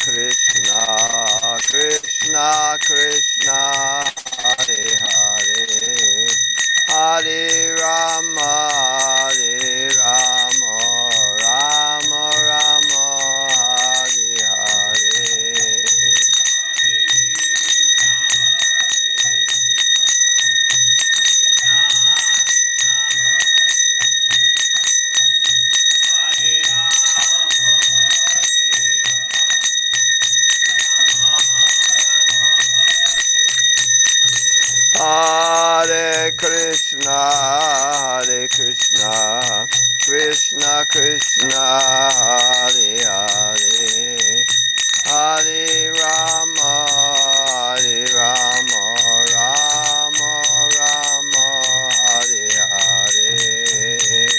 Krishna, Krishna Krishna, Hare Hare, Hare Rama, Rama Rama, Hare Hare. Hare Krishna, Krishna Krishna, Hare Hare, Hare Rama, Rama Rama, Hare Hare.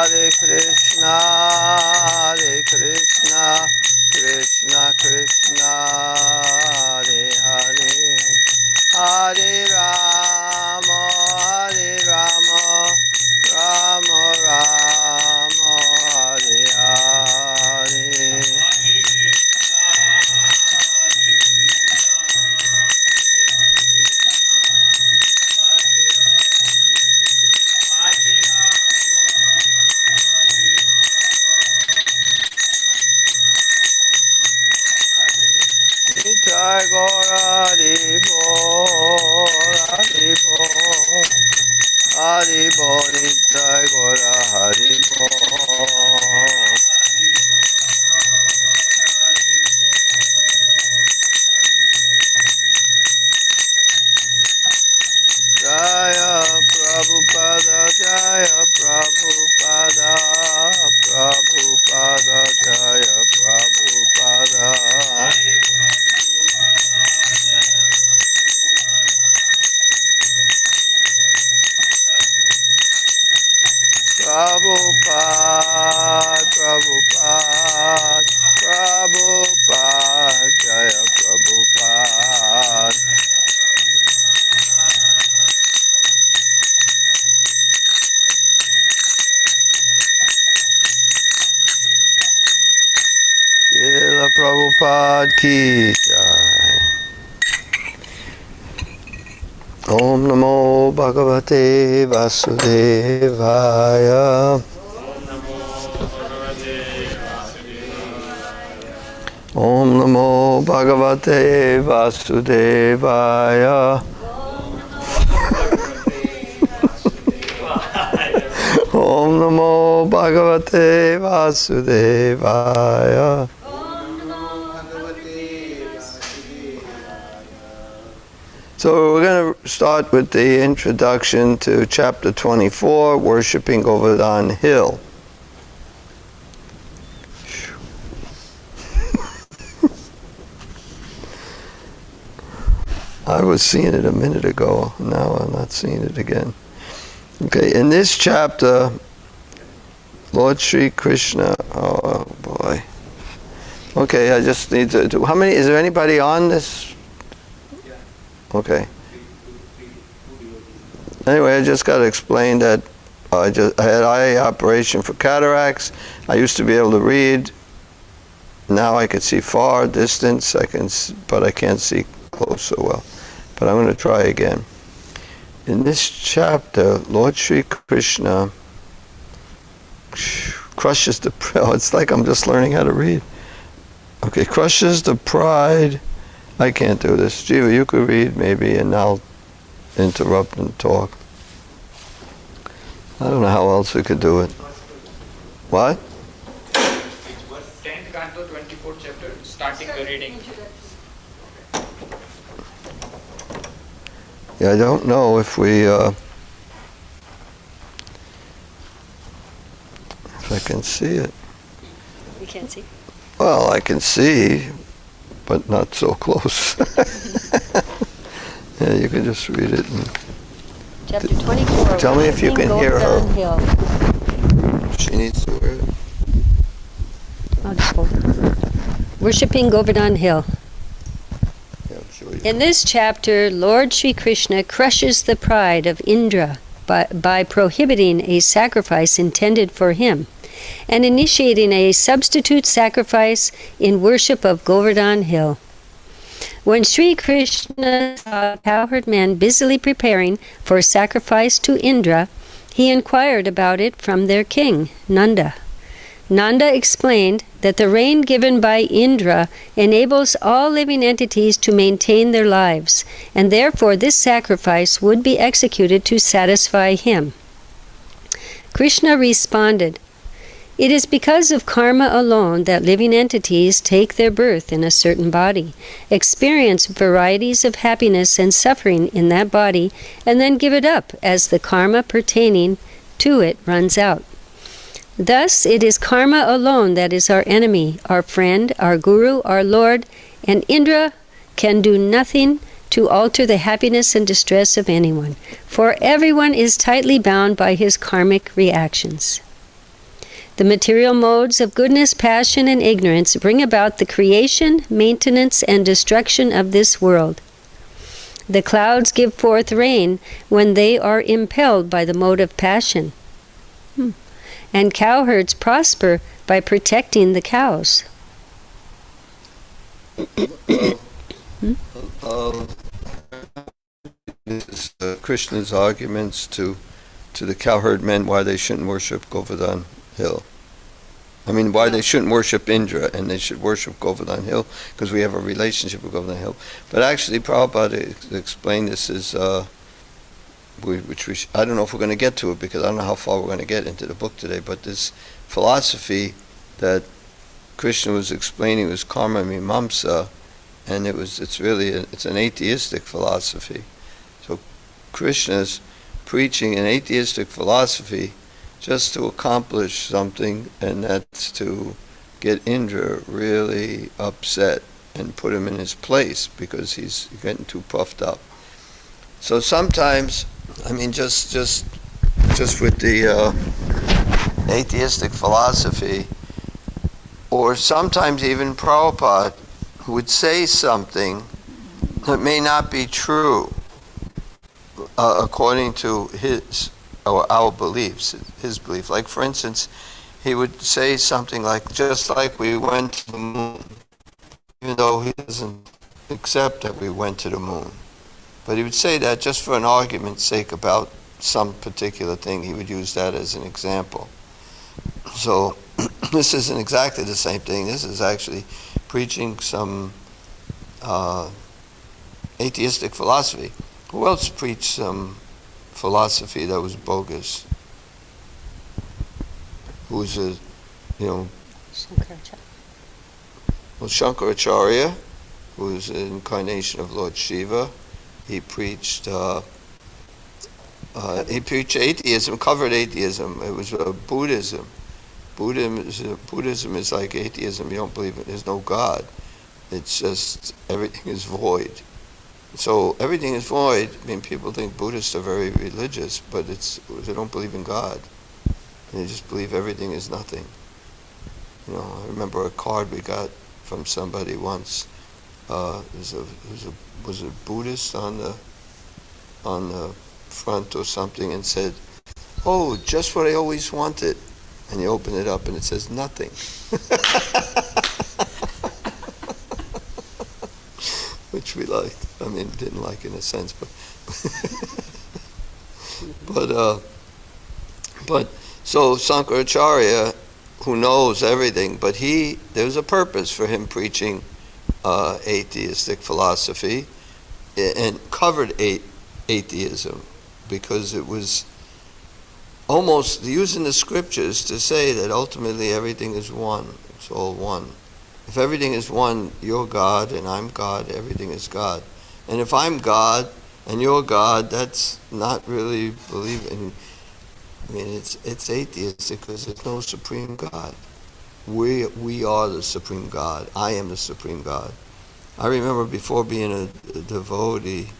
Hare Krishna, Krishna Krishna, Hare Hare, Hare Rama, Rama Rama, Hare Hare. Jai Gaura Haribo, Haribo, Haribo, Jai Gaura Haribo. Jaya Prabhupada, Jaya Prabhupada, Prabhupada, Jaya Prabhupada. Prabhupada, Prabhupada, Prabhupada, Jaya Prabhupada. Srila Prabhupada ki jai. Om Namo Bhagavate Vasudevaya. Om Namo Bhagavate Vasudevaya. Om Namo Bhagavate Vasudevaya. So we're going to start with the introduction to chapter 24, Worshipping Govardhana Hill. I was seeing it a minute ago, now I'm not seeing it again. Okay, in this chapter, Lord Sri Krishna, oh boy. Okay, I just need to do, how many, is there anybody on this? Okay. Anyway, I just got to explain that I had eye operation for cataracts. I used to be able to read. Now I can see far distance. But I can't see close so well. But I'm going to try again. In this chapter, Lord Sri Krishna crushes the pride. It's like I'm just learning how to read. Okay, crushes the pride. I can't do this. Jiva, you could read maybe, and I'll interrupt and talk. I don't know how else we could do it. What? It's 10th canto, 24th chapter, starting the reading. Yeah, I don't know if I can see it. You can't see? Well, I can see, but not so close. Yeah, you can just read it. Chapter 24. Tell me if you can hear her. Hill. She needs to wear it. audible. Worshipping Govardhana Hill. Yeah, I'm sure you In this chapter, Lord Sri Krishna crushes the pride of Indra by prohibiting a sacrifice intended for him and initiating a substitute sacrifice in worship of Govardhana Hill. When Sri Krishna saw cowherd men busily preparing for sacrifice to Indra, he inquired about it from their king, Nanda. Nanda explained that the rain given by Indra enables all living entities to maintain their lives, and therefore this sacrifice would be executed to satisfy him. Krishna responded, "It is because of karma alone that living entities take their birth in a certain body, experience varieties of happiness and suffering in that body, and then give it up as the karma pertaining to it runs out. Thus, it is karma alone that is our enemy, our friend, our guru, our lord, and Indra can do nothing to alter the happiness and distress of anyone, for everyone is tightly bound by his karmic reactions. The material modes of goodness, passion, and ignorance bring about the creation, maintenance, and destruction of this world. The clouds give forth rain when they are impelled by the mode of passion. And cowherds prosper by protecting the cows." This is Krishna's arguments to the cowherd men why they shouldn't worship Govardhana Hill. I mean, why they shouldn't worship Indra and they should worship Govardhana Hill, because we have a relationship with Govardhana Hill. But actually, Prabhupada explained this as, I don't know if we're going to get to it, because I don't know how far we're going to get into the book today, but this philosophy that Krishna was explaining was karma mimamsa, and it's an atheistic philosophy. So Krishna's preaching an atheistic philosophy just to accomplish something, and that's to get Indra really upset and put him in his place because he's getting too puffed up. So sometimes, I mean, just with the atheistic philosophy, or sometimes even Prabhupada would say something that may not be true according to his or our beliefs, his belief. Like, for instance, he would say something like, just like we went to the moon, even though he doesn't accept that we went to the moon. But he would say that just for an argument's sake about some particular thing. He would use that as an example. So this isn't exactly the same thing. This is actually preaching some atheistic philosophy. Who else preached some philosophy that was bogus? Who's Shankaracharya, who is an incarnation of Lord Shiva. He preached atheism, covered atheism. It was Buddhism. Buddhism is like atheism. You don't believe it. There's no God. It's just everything is void. So everything is void. I mean, people think Buddhists are very religious, but they don't believe in God. They just believe everything is nothing. I remember a card we got from somebody once. Was a Buddhist on the front or something, and said, "Oh, just what I always wanted." And you open it up and it says nothing. Which we liked. I mean, didn't like in a sense, but so Sankaracharya, who knows everything, but there was a purpose for him preaching atheistic philosophy and covered atheism, because it was almost using the scriptures to say that ultimately everything is one. It's all one. If everything is one, you're God and I'm God, everything is God. And if I'm God and you're God, that's not really believing. I mean, it's atheistic because there's no supreme God. We are the supreme God. I am the supreme God. I remember before being a devotee,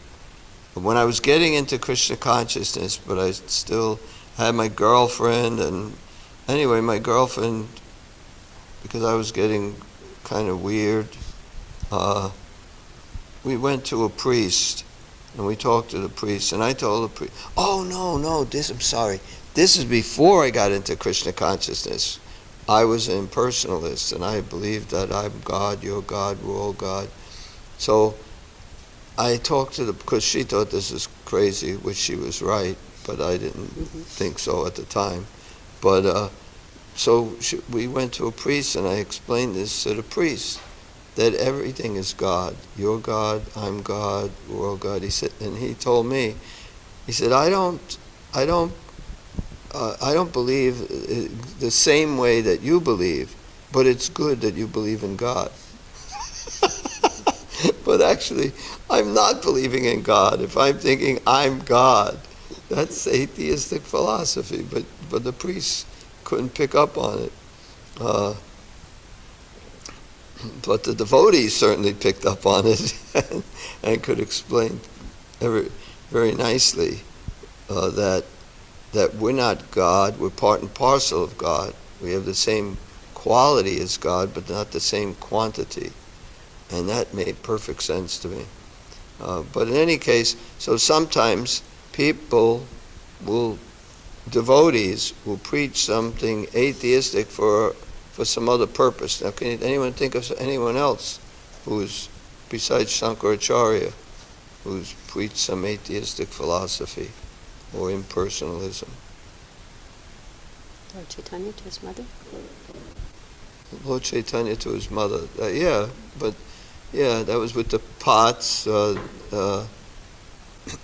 when I was getting into Krishna consciousness, but I still had my girlfriend, and anyway, my girlfriend because I was getting kind of weird, we went to a priest, and we talked to the priest, and I told the priest, oh, no, I'm sorry. This is before I got into Krishna consciousness. I was an impersonalist, and I believed that I'm God, you're God, we're all God. So I talked to because she thought this was crazy, which she was right, but I didn't think so at the time. But we went to a priest, and I explained this to the priest, that everything is God. You're God, I'm God, we're all God. He said, and he told me, he said, I don't believe the same way that you believe, but it's good that you believe in God. But actually, I'm not believing in God. If I'm thinking I'm God, that's atheistic philosophy. But the priests couldn't pick up on it. But the devotees certainly picked up on it and could explain very nicely that we're not God, we're part and parcel of God. We have the same quality as God, but not the same quantity. And that made perfect sense to me. But in any case, so sometimes devotees will preach something atheistic for some other purpose. Now, can anyone think of anyone else who's, besides Shankaracharya, who's preached some atheistic philosophy or impersonalism? Lord Chaitanya to his mother? Lord Chaitanya to his mother. That was with the pots. That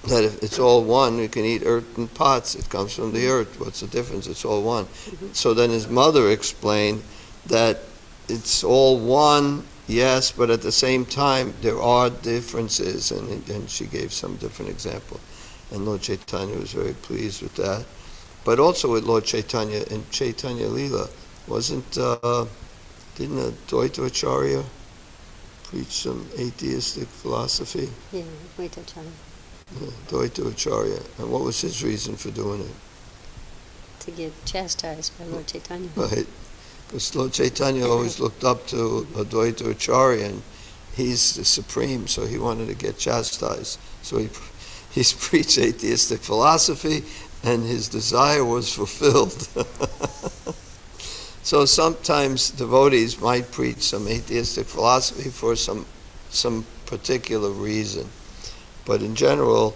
if it's all one, you can eat earth and pots. It comes from the earth. What's the difference? It's all one. So then his mother explained that it's all one, yes, but at the same time there are differences, and she gave some different example. And Lord Chaitanya was very pleased with that. But also with Lord Chaitanya and Chaitanya Leela, didn't Advaita Acharya preach some atheistic philosophy? Yeah, Advaita Acharya. Advaita Acharya. And what was his reason for doing it? To get chastised by Lord Chaitanya. Right. Because Lord Chaitanya always looked up to Advaita Acharya, and he's the supreme, so he wanted to get chastised. So he's preached atheistic philosophy, and his desire was fulfilled. So sometimes devotees might preach some atheistic philosophy for some particular reason. But in general,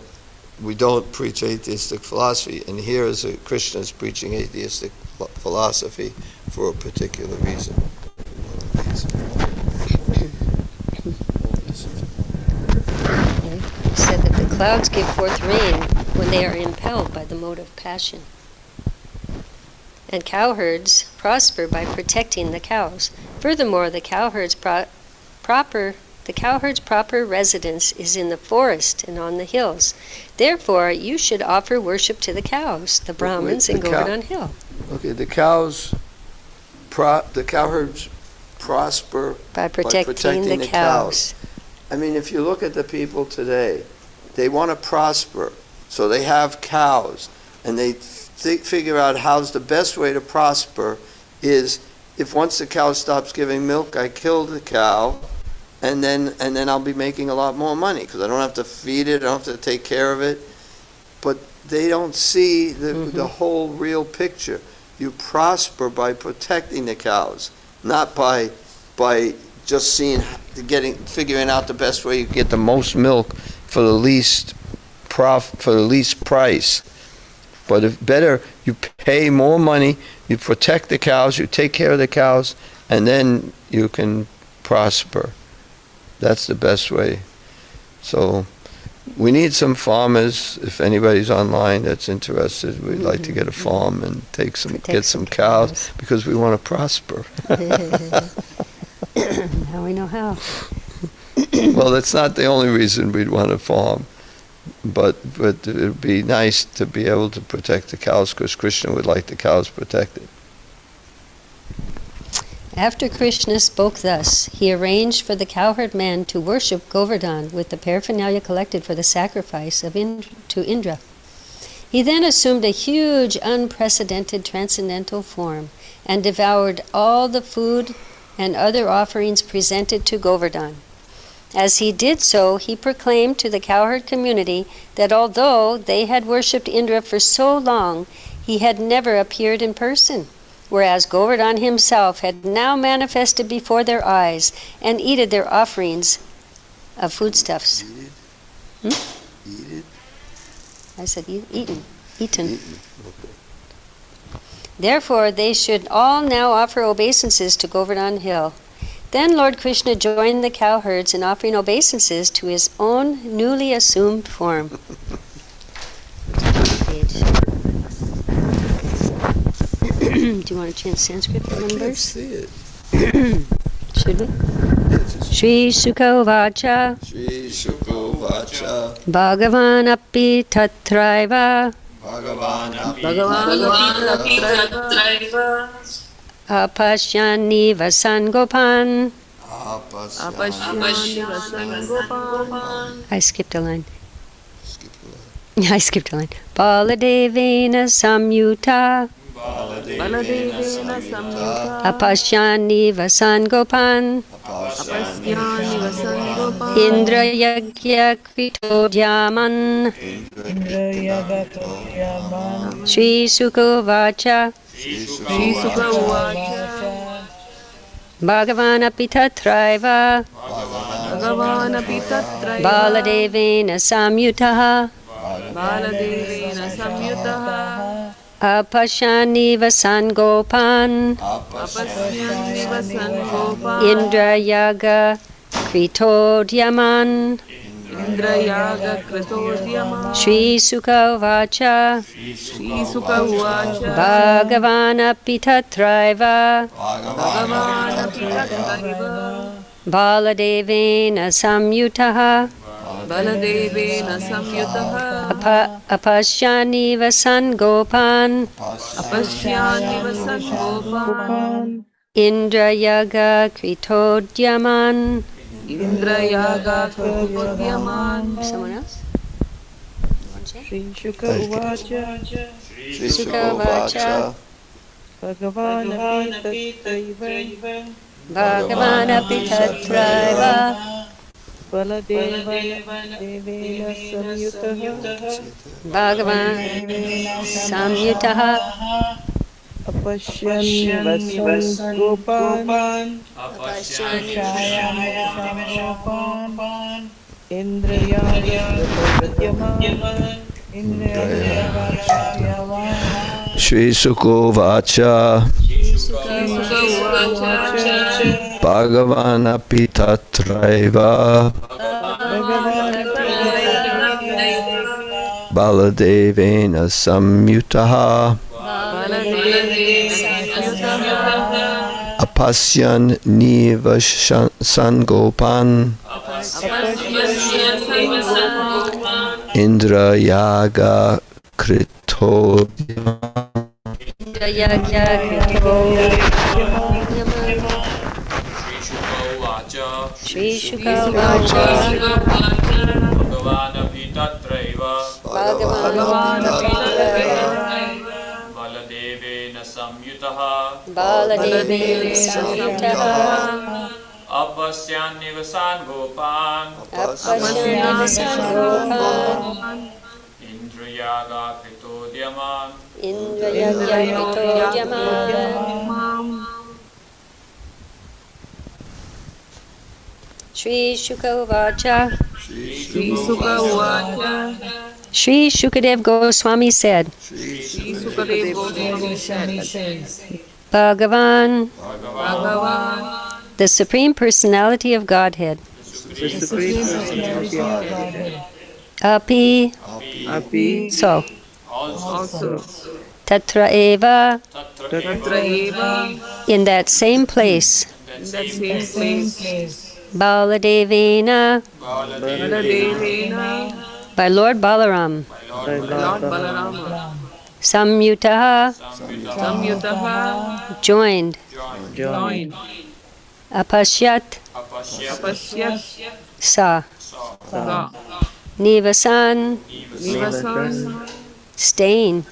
we don't preach atheistic philosophy. And here is Krishna is preaching atheistic philosophy for a particular reason. He said that the clouds give forth rain when they are impelled by the motive passion. And cowherds prosper by protecting the cows. Furthermore, the cowherd's proper residence is in the forest and on the hills. Therefore, you should offer worship to the cows, the Brahmins, in Govardhana Hill. Okay, the cowherds prosper By protecting the cows. I mean, if you look at the people today, they want to prosper, so they have cows, and they figure out how's the best way to prosper is if once the cow stops giving milk, I kill the cow, and then I'll be making a lot more money because I don't have to feed it, I don't have to take care of it. But they don't see the whole real picture. You prosper by protecting the cows, not by just figuring out the best way you get the most milk for the least price. But if better, you pay more money, you protect the cows, you take care of the cows, and then you can prosper. That's the best way. So we need some farmers. If anybody's online that's interested, we'd like to get a farm and get some cows because we want to prosper. Now we know how. Well, that's not the only reason we'd want a farm. But it would be nice to be able to protect the cows because Krishna would like the cows protected. After Krishna spoke thus, he arranged for the cowherd man to worship Govardhana with the paraphernalia collected for the sacrifice to Indra. He then assumed a huge, unprecedented transcendental form and devoured all the food and other offerings presented to Govardhana. As he did so, he proclaimed to the cowherd community that although they had worshipped Indra for so long, he had never appeared in person, whereas Govardhana himself had now manifested before their eyes and eaten their offerings of foodstuffs. Eat it? I said eaten. Therefore, they should all now offer obeisances to Govardhana Hill. Then Lord Krishna joined the cowherds in offering obeisances to his own newly assumed form. Do you want to chant Sanskrit for one verse? See it. Should we? Shri Sukha Vacha Shri Sukha Vacha Bhagavan api tatraiva apashyani vasangopan. I skipped a line. I skipped a line. Baladevena samyuta apashyani vasangopan Indra yagya krito dhyaman. Shri Sukha Vacha Bhagavan api tatraiva Baladevena samyutaha apashyani vasangopan Indra yaga krito dhyaman. Shri Sukha Vacha Bhagavan api tatraiva Baladevena samyutaha apashyani vasangopan Indra yaga krito dhyaman. Someone else? Shri Sukha Vacha Shri Sukha Vacha Bhagavan api tatraiva Bhagavan api tatraiva Baladevena samyutaha Bhagavan samyutaha apashyani vasangopan Shri Sukha Vacha Bhagavan api tatraiva Baladevena samyutaha apasyan niva sangopan Indra yaga krito Shri Sukha Vacha Bhagavan api tatraiva Bhagavan api tatraiva Baladevena samyutaha Baladevena samyutaha apasyan nivasangopan apashyani vasangopan Indra yaga krito dhyaman Indra yagya krito dhyaman. Shri Sukha Vacha Shri Sukha Vacha Shri Shukadev Goswami said, Shri Sukadeva Goswami says, Bhagavan, Bhagavan, the Supreme Personality of Godhead, the Supreme Personality of Godhead, api, so, also, tatra eva, Tatra Eva, in that same place, in that same place, Baladevena, Baladevena, by Lord Balaram, by Lord Balarama, Samyutaha, Samyutaha, joined, Apashyat, Apashyat, Sa, Sa, Nivasan, Nivasan, Stain,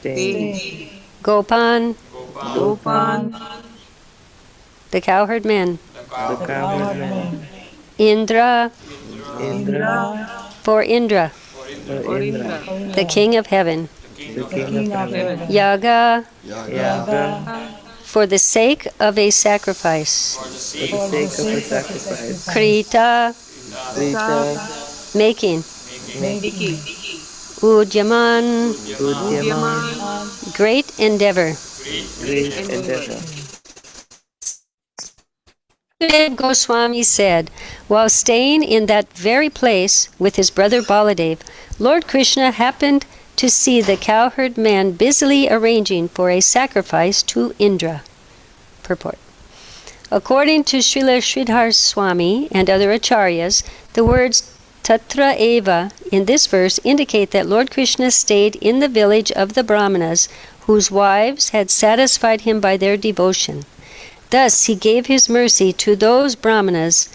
Te, Gopan, Gopan, The cowherd men. the the cowherd man, Indra, Indra, for Indra, for Indra, the king of heaven. the king of heaven, Yaga, Yaga, for the sake of a sacrifice. for the sake of a sacrifice, Krita, Rita, making. Miki, Udyaman, Udyaman, great endeavor. great endeavor. Sukadeva Goswami said, while staying in that very place with his brother Baladev, Lord Krishna happened to see the cowherd man busily arranging for a sacrifice to Indra. Purport. According to Srila Sridhar Swami and other acharyas, the words Tatra Eva in this verse indicate that Lord Krishna stayed in the village of the Brahmanas, whose wives had satisfied him by their devotion. Thus he gave his mercy to those Brahmanas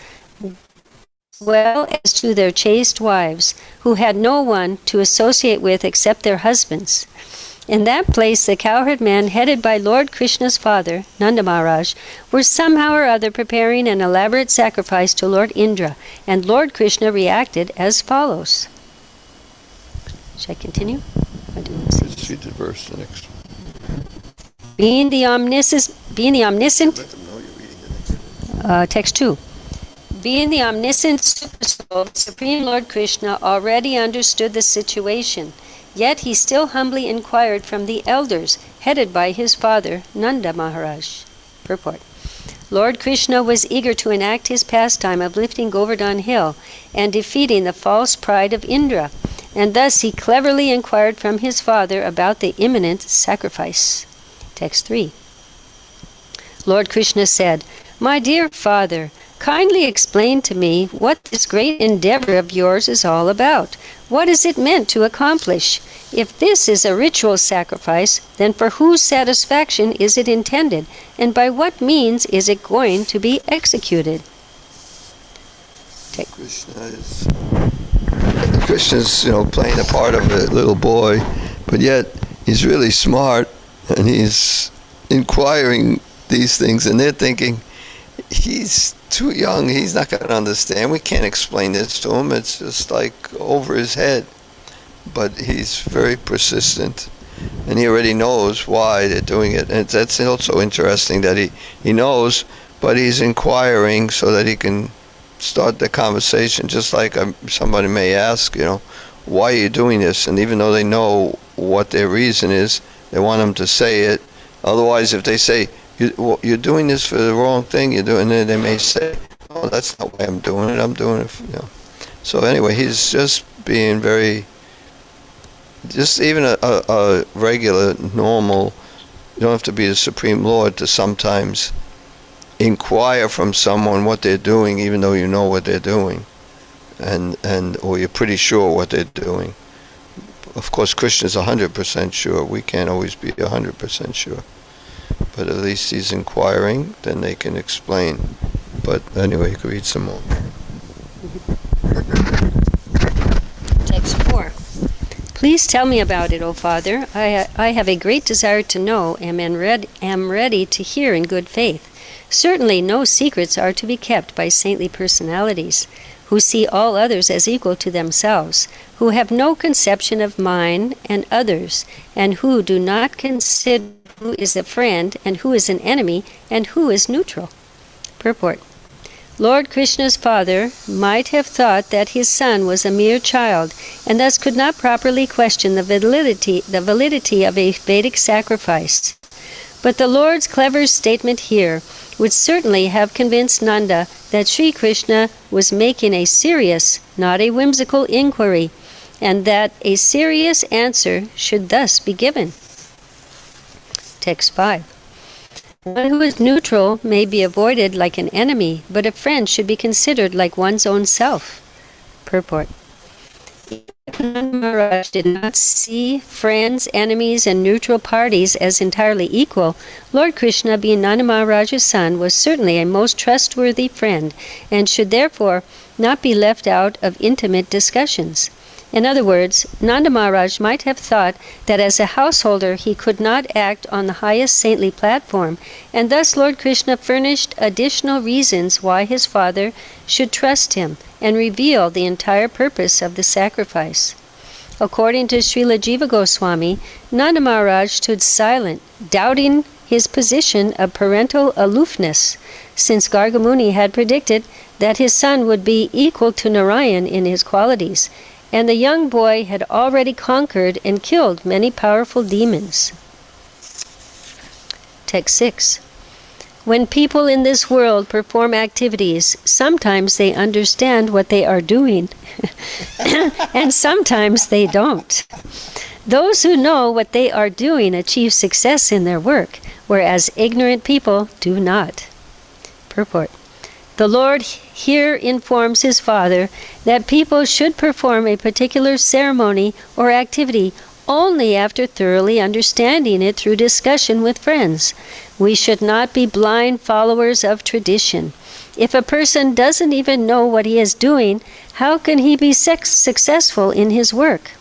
as well as to their chaste wives, who had no one to associate with except their husbands. In that place the cowherd men, headed by Lord Krishna's father, Nanda Maharaj, were somehow or other preparing an elaborate sacrifice to Lord Indra, and Lord Krishna reacted as follows. Shall I continue? I do not see. Just read the verse, the next one. Being the omniscient, text 2. Being the omniscient Super Soul, Supreme Lord Krishna already understood the situation, yet he still humbly inquired from the elders, headed by his father, Nanda Maharaj. Purport. Lord Krishna was eager to enact his pastime of lifting Govardhana hill and defeating the false pride of Indra, and thus he cleverly inquired from his father about the imminent sacrifice. Text 3. Lord Krishna said, "My dear father, kindly explain to me what this great endeavor of yours is all about. What is it meant to accomplish? If this is a ritual sacrifice, then for whose satisfaction is it intended, and by what means is it going to be executed?" Krishna's, playing the part of a little boy, but yet he's really smart, and he's inquiring these things, and they're thinking, he's too young, he's not going to understand, we can't explain this to him, it's just like over his head. But he's very persistent, and he already knows why they're doing it. And that's also interesting that he knows, but he's inquiring so that he can start the conversation, just like somebody may ask, why are you doing this? And even though they know what their reason is, they want him to say it. Otherwise, if they say, you're doing this for the wrong thing, you're doing it, they may say, oh, that's not why I'm doing it, I'm doing it So anyway, he's just being very, just even a regular, normal, you don't have to be the Supreme Lord to sometimes inquire from someone what they're doing, even though you know what they're doing, or you're pretty sure what they're doing. Of course, Krishna's 100% sure. We can't always be 100% sure. But at least he's inquiring, then they can explain. But anyway, you can read some more. Text 4. Please tell me about it, O Father. I have a great desire to know and am ready to hear in good faith. Certainly no secrets are to be kept by saintly personalities, who see all others as equal to themselves, who have no conception of mine and others, and who do not consider who is a friend and who is an enemy and who is neutral. Purport. Lord Krishna's father might have thought that his son was a mere child, and thus could not properly question the validity of a Vedic sacrifice. But the Lord's clever statement here would certainly have convinced Nanda that Sri Krishna was making a serious, not a whimsical inquiry, and that a serious answer should thus be given. Text 5. One who is neutral may be avoided like an enemy, but a friend should be considered like one's own self. Purport. Maharaj did not see friends, enemies, and neutral parties as entirely equal. Lord Krishna, being Nanda Maharaj's son, was certainly a most trustworthy friend, and should therefore not be left out of intimate discussions. In other words, Nanda Maharaj might have thought that as a householder he could not act on the highest saintly platform, and thus Lord Krishna furnished additional reasons why his father should trust him and reveal the entire purpose of the sacrifice. According to Srila Jiva Goswami, Nanda Maharaj stood silent, doubting his position of parental aloofness, since Gargamuni had predicted that his son would be equal to Narayan in his qualities, and the young boy had already conquered and killed many powerful demons. Text 6. When people in this world perform activities, sometimes they understand what they are doing, and sometimes they don't. Those who know what they are doing achieve success in their work, whereas ignorant people do not. Purport. The Lord here informs his father that people should perform a particular ceremony or activity only after thoroughly understanding it through discussion with friends. We should not be blind followers of tradition. If a person doesn't even know what he is doing, how can he be successful in his work?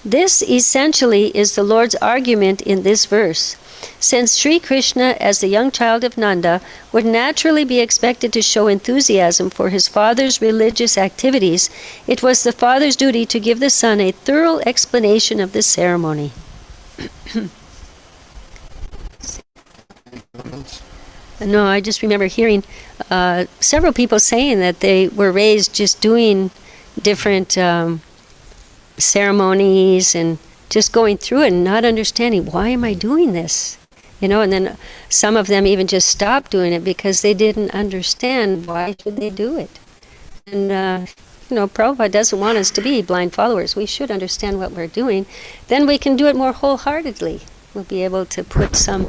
This essentially is the Lord's argument in this verse. Since Sri Krishna, as the young child of Nanda, would naturally be expected to show enthusiasm for his father's religious activities, it was the father's duty to give the son a thorough explanation of the ceremony. No, I just remember hearing several people saying that they were raised just doing different ceremonies and just going through it and not understanding, why am I doing this? And then some of them even just stopped doing it because they didn't understand why should they do it. And, Prabhupada doesn't want us to be blind followers. We should understand what we're doing. Then we can do it more wholeheartedly. We'll be able to put some,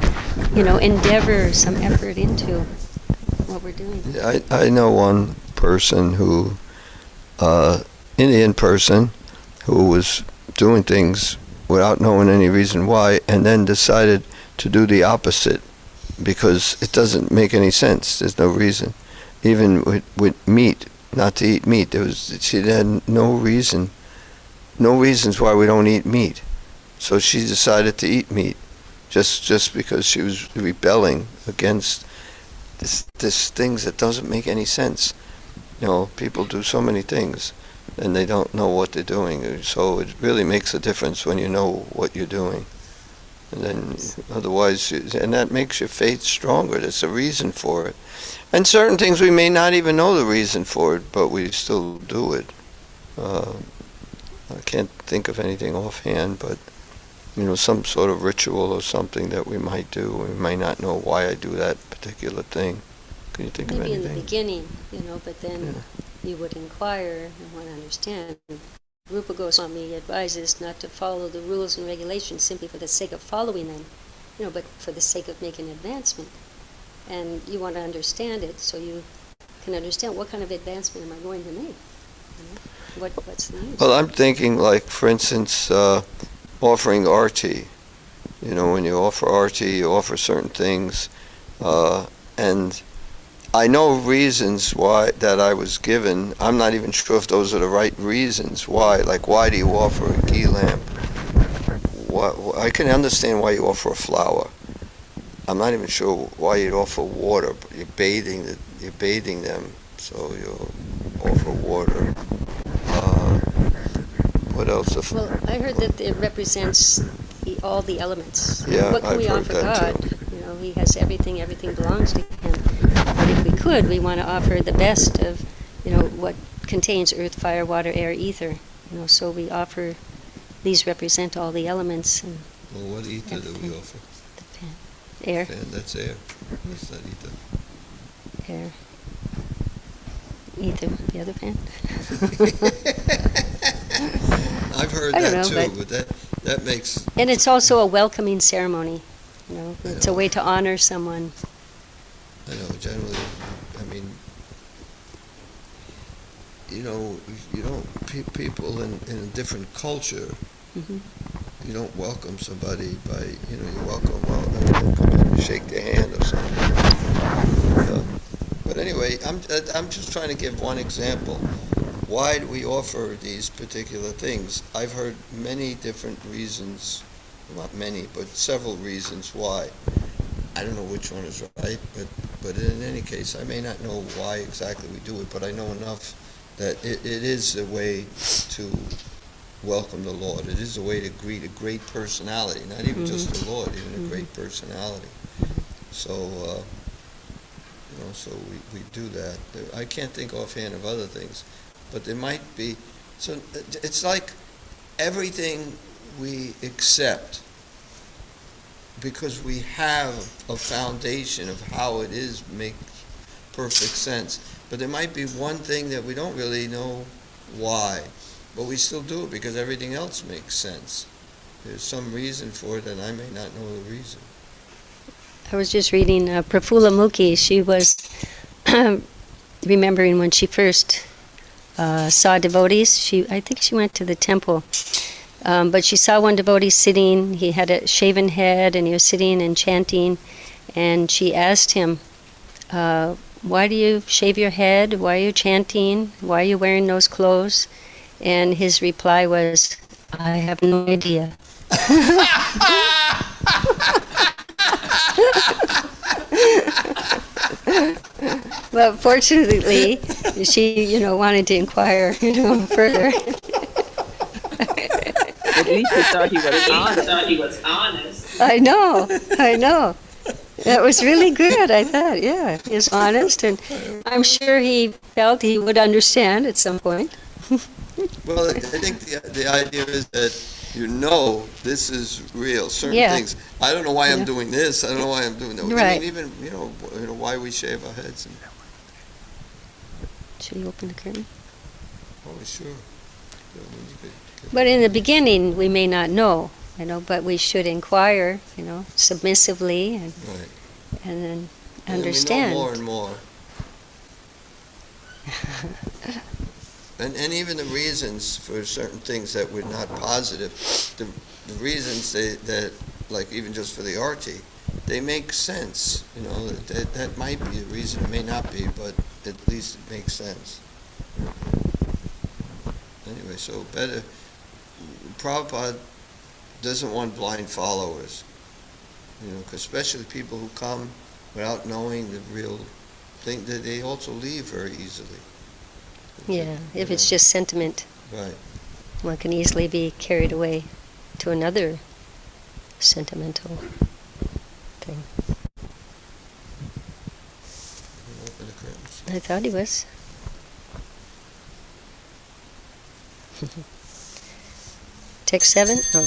endeavor, some effort into what we're doing. I know one person who, Indian person, who was doing things without knowing any reason why, and then decided to do the opposite because it doesn't make any sense. There's no reason. Even with meat, not to eat meat, she had no reasons why we don't eat meat. So she decided to eat meat just because she was rebelling against this things that doesn't make any sense. People do so many things and they don't know what they're doing. So it really makes a difference when you know what you're doing. And then otherwise, and that makes your faith stronger. There's a reason for it. And certain things we may not even know the reason for it, but we still do it. I can't think of anything offhand, but some sort of ritual or something that we might do. We might not know why I do that particular thing. Can you think of anything? Maybe in the beginning, but then you would inquire and want to understand. Rupa Goswami advises not to follow the rules and regulations simply for the sake of following them, but for the sake of making advancement. And you want to understand it so you can understand what kind of advancement am I going to make. What's the use? Well, I'm thinking, like, for instance, offering arti. When you offer arti, you offer certain things, and I know reasons why that I was given. I'm not even sure if those are the right reasons why. Like, why do you offer a ghee lamp? I can understand why you offer a flower. I'm not even sure why you'd offer water. But you're bathing them, so you offer water. What else? Well, I heard that it represents all the elements. Yeah, what can I've we heard offer that God? too. He has everything. Everything belongs to Him. But if we could, we want to offer the best of, what contains earth, fire, water, air, ether. So we offer. These represent all the elements. And Well, what ether everything. do we offer? The fan. Air. Fan, that's air. That's not ether. Air. Ether. The other fan. I've heard I don't that know, too, but that makes. And it's also a welcoming ceremony. It's a know. way to honor someone. I know, generally, people in a different culture, Mm-hmm. you don't welcome somebody by, you welcome, come in and shake their hand or something. But anyway, I'm just trying to give one example. why do we offer these particular things? I've heard many different reasons, not many, but several reasons why. I don't know which one is right, but in any case, I may not know why exactly we do it, but I know enough that it is a way to welcome the Lord. It is a way to greet a great personality, not even just the Lord, even a great personality. So, so we do that. I can't think offhand of other things, but there might be. So it's like everything we accept because we have a foundation of how it is makes perfect sense. But there might be one thing that we don't really know why, but we still do it because everything else makes sense. There's some reason for it, and I may not know the reason. I was just reading Prafula Mukhi. She was remembering when she first saw devotees. I think she went to the temple, but she saw one devotee sitting. He had a shaven head, and he was sitting and chanting. And she asked him, "Why do you shave your head? Why are you chanting? Why are you wearing those clothes?" And his reply was, "I have no idea." But fortunately, she, wanted to inquire, further. At least he thought he was honest. I know. That was really good, I thought, yeah. He was honest, and I'm sure he felt he would understand at some point. Well, I think the idea is that this is real. Certain things. I don't know why I'm doing this. I don't know why I'm doing that. Right. I mean, even why we shave our heads. Should you open the curtain? Oh, sure. But in the beginning, we may not know, but we should inquire, submissively, and then understand. We know more and more. And even the reasons for certain things that were not positive, the reasons that, like even just for the arti, they make sense. That might be a reason, it may not be, but at least it makes sense. Anyway, so better. Prabhupada doesn't want blind followers, because especially people who come without knowing the real thing, that they also leave very easily. Yeah, if it's just sentiment. Right. One can easily be carried away to another sentimental thing. Open the curtains. I thought he was. Text 7? Oh.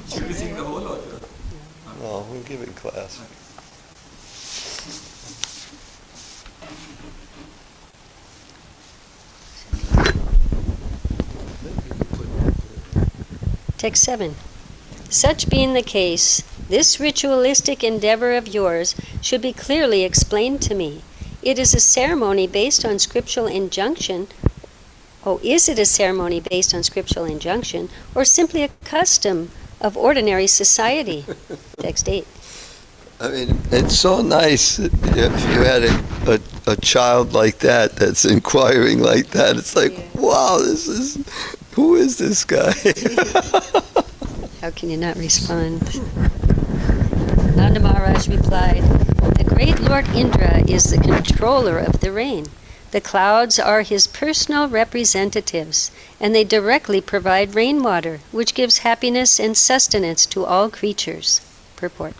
Choosing the whole author. No, we'll give it class. Text 7. Such being the case, this ritualistic endeavor of yours should be clearly explained to me. It is a ceremony based on scriptural injunction. Oh, is it a ceremony based on scriptural injunction, or simply a custom of ordinary society? Text 8. I mean, it's so nice if you had a child like that that's inquiring like that. It's like, wow, who is this guy? How can you not respond? Nanda Maharaj replied, "The great Lord Indra is the controller of the rain. The clouds are his personal representatives, and they directly provide rainwater, which gives happiness and sustenance to all creatures." Purport.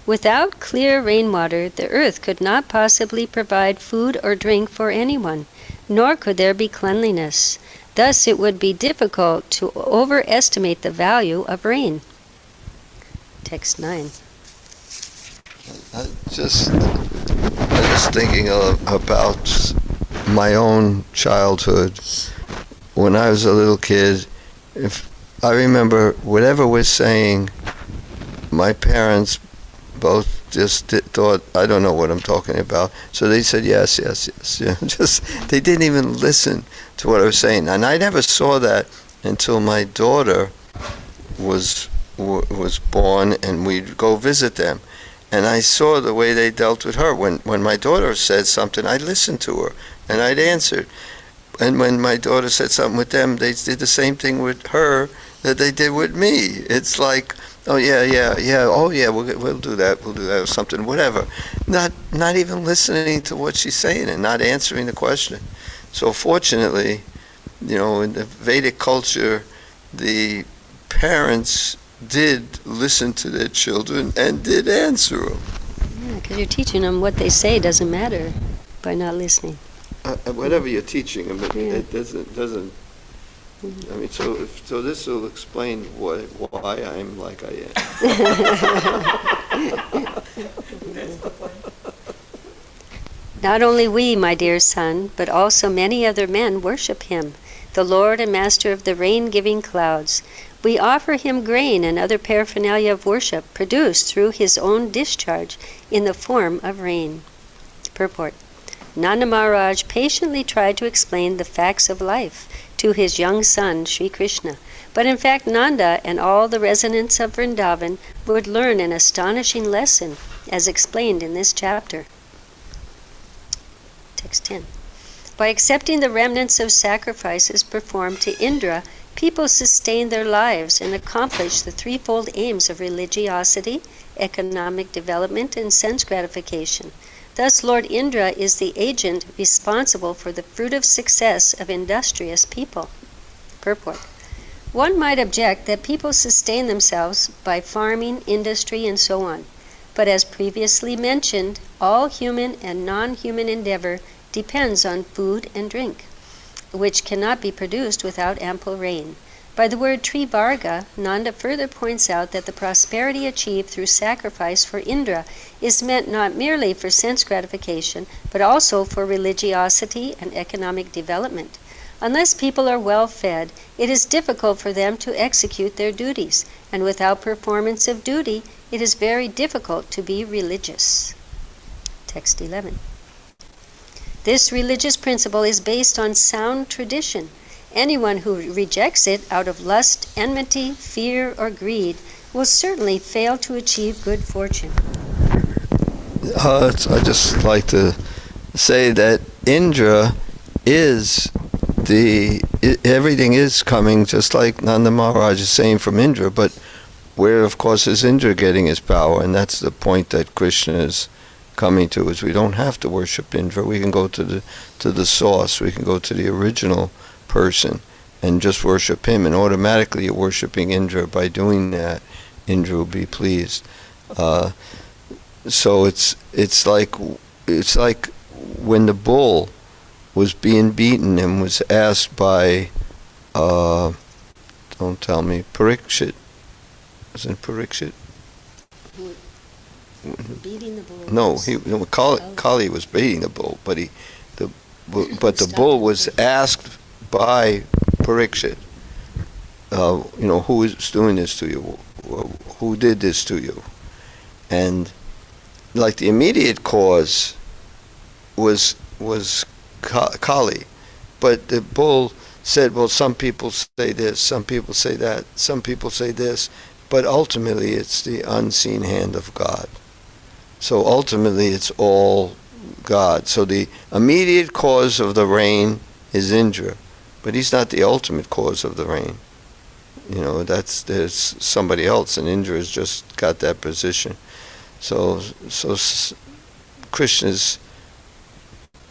Without clear rainwater, the earth could not possibly provide food or drink for anyone, nor could there be cleanliness. Thus it would be difficult to overestimate the value of rain. Text 9. I was thinking about my own childhood. When I was a little kid, if I remember whatever we're saying, my parents both just thought, I don't know what I'm talking about. So they said, yes, yes, yes. Yeah, they didn't even listen to what I was saying. And I never saw that until my daughter was born and we'd go visit them. And I saw the way they dealt with her. When my daughter said something, I'd listen to her and I'd answer. And when my daughter said something with them, they did the same thing with her that they did with me. It's like, oh yeah, we'll do that, or something, whatever. Not even listening to what she's saying and not answering the question. So fortunately, in the Vedic culture, the parents did listen to their children and did answer them. Yeah, because you're teaching them what they say doesn't matter by not listening. Whatever you're teaching them, Yeah. it doesn't. I mean, so this will explain why I'm like I am. Not only we, my dear son, but also many other men worship him, the Lord and Master of the rain-giving clouds. We offer him grain and other paraphernalia of worship produced through his own discharge in the form of rain. Purport. Nanda Maharaj patiently tried to explain the facts of life to his young son, Sri Krishna, but in fact Nanda and all the residents of Vrindavan would learn an astonishing lesson, as explained in this chapter. Text 10. By accepting the remnants of sacrifices performed to Indra, people sustain their lives and accomplish the threefold aims of religiosity, economic development, and sense gratification. Thus, Lord Indra is the agent responsible for the fruit of success of industrious people. Purport. One might object that people sustain themselves by farming, industry, and so on. But as previously mentioned, all human and non-human endeavor depends on food and drink, which cannot be produced without ample rain. By the word Trivarga, Nanda further points out that the prosperity achieved through sacrifice for Indra is meant not merely for sense gratification, but also for religiosity and economic development. Unless people are well fed, it is difficult for them to execute their duties, and without performance of duty, it is very difficult to be religious. Text 11. This religious principle is based on sound tradition. Anyone who rejects it out of lust, enmity, fear, or greed will certainly fail to achieve good fortune. I just like to say that Indra is everything is coming, just like Nanda Maharaj is saying, from Indra, but where, of course, is Indra getting his power? And that's the point that Krishna is coming to, is we don't have to worship Indra. We can go to the source. We can go to the original person and just worship him, and automatically you're worshiping Indra. By doing that, Indra will be pleased. So it's like when the bull was being beaten and was asked by don't tell me, Parikshit. Wasn't it Parikshit? Beating the bull. No, Kali was beating the bull, but the bull was asked by Parikshit, who is doing this to you? Who did this to you? And like the immediate cause was Kali, but the bull said, well, some people say this, some people say that, some people say this, but ultimately it's the unseen hand of God. So ultimately it's all God. So the immediate cause of the rain is Indra, but he's not the ultimate cause of the rain. There's somebody else, and Indra has just got that position. So Krishna's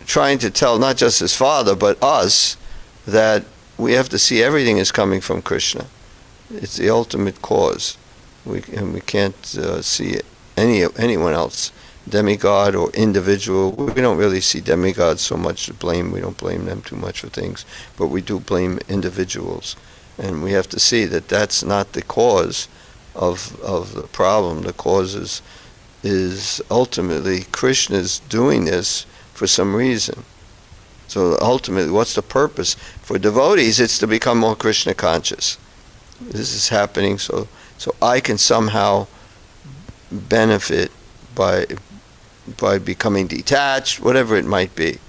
trying to tell not just his father, but us, that we have to see everything is coming from Krishna. It's the ultimate cause. We can't see anyone else, demigod or individual. We don't really see demigods so much to blame. We don't blame them too much for things, but we do blame individuals. And we have to see that that's not the cause of the problem. The cause is ultimately Krishna's doing this for some reason. So ultimately, what's the purpose? For devotees, it's to become more Krishna conscious. This is happening so I can somehow benefit by becoming detached, whatever it might be,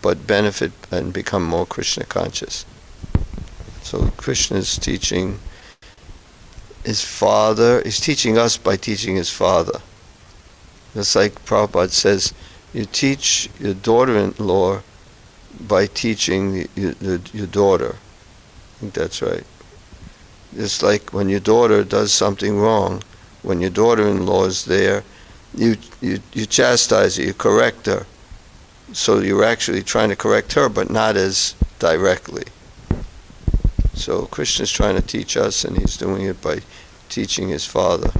but benefit and become more Krishna conscious. So Krishna is teaching his father, he's teaching us by teaching his father. Just like Prabhupada says, you teach your daughter-in-law by teaching your daughter. I think that's right. It's like when your daughter does something wrong, when your daughter-in-law is there, you chastise her, you correct her. So you're actually trying to correct her, but not as directly. So Krishna's trying to teach us, and he's doing it by teaching his father.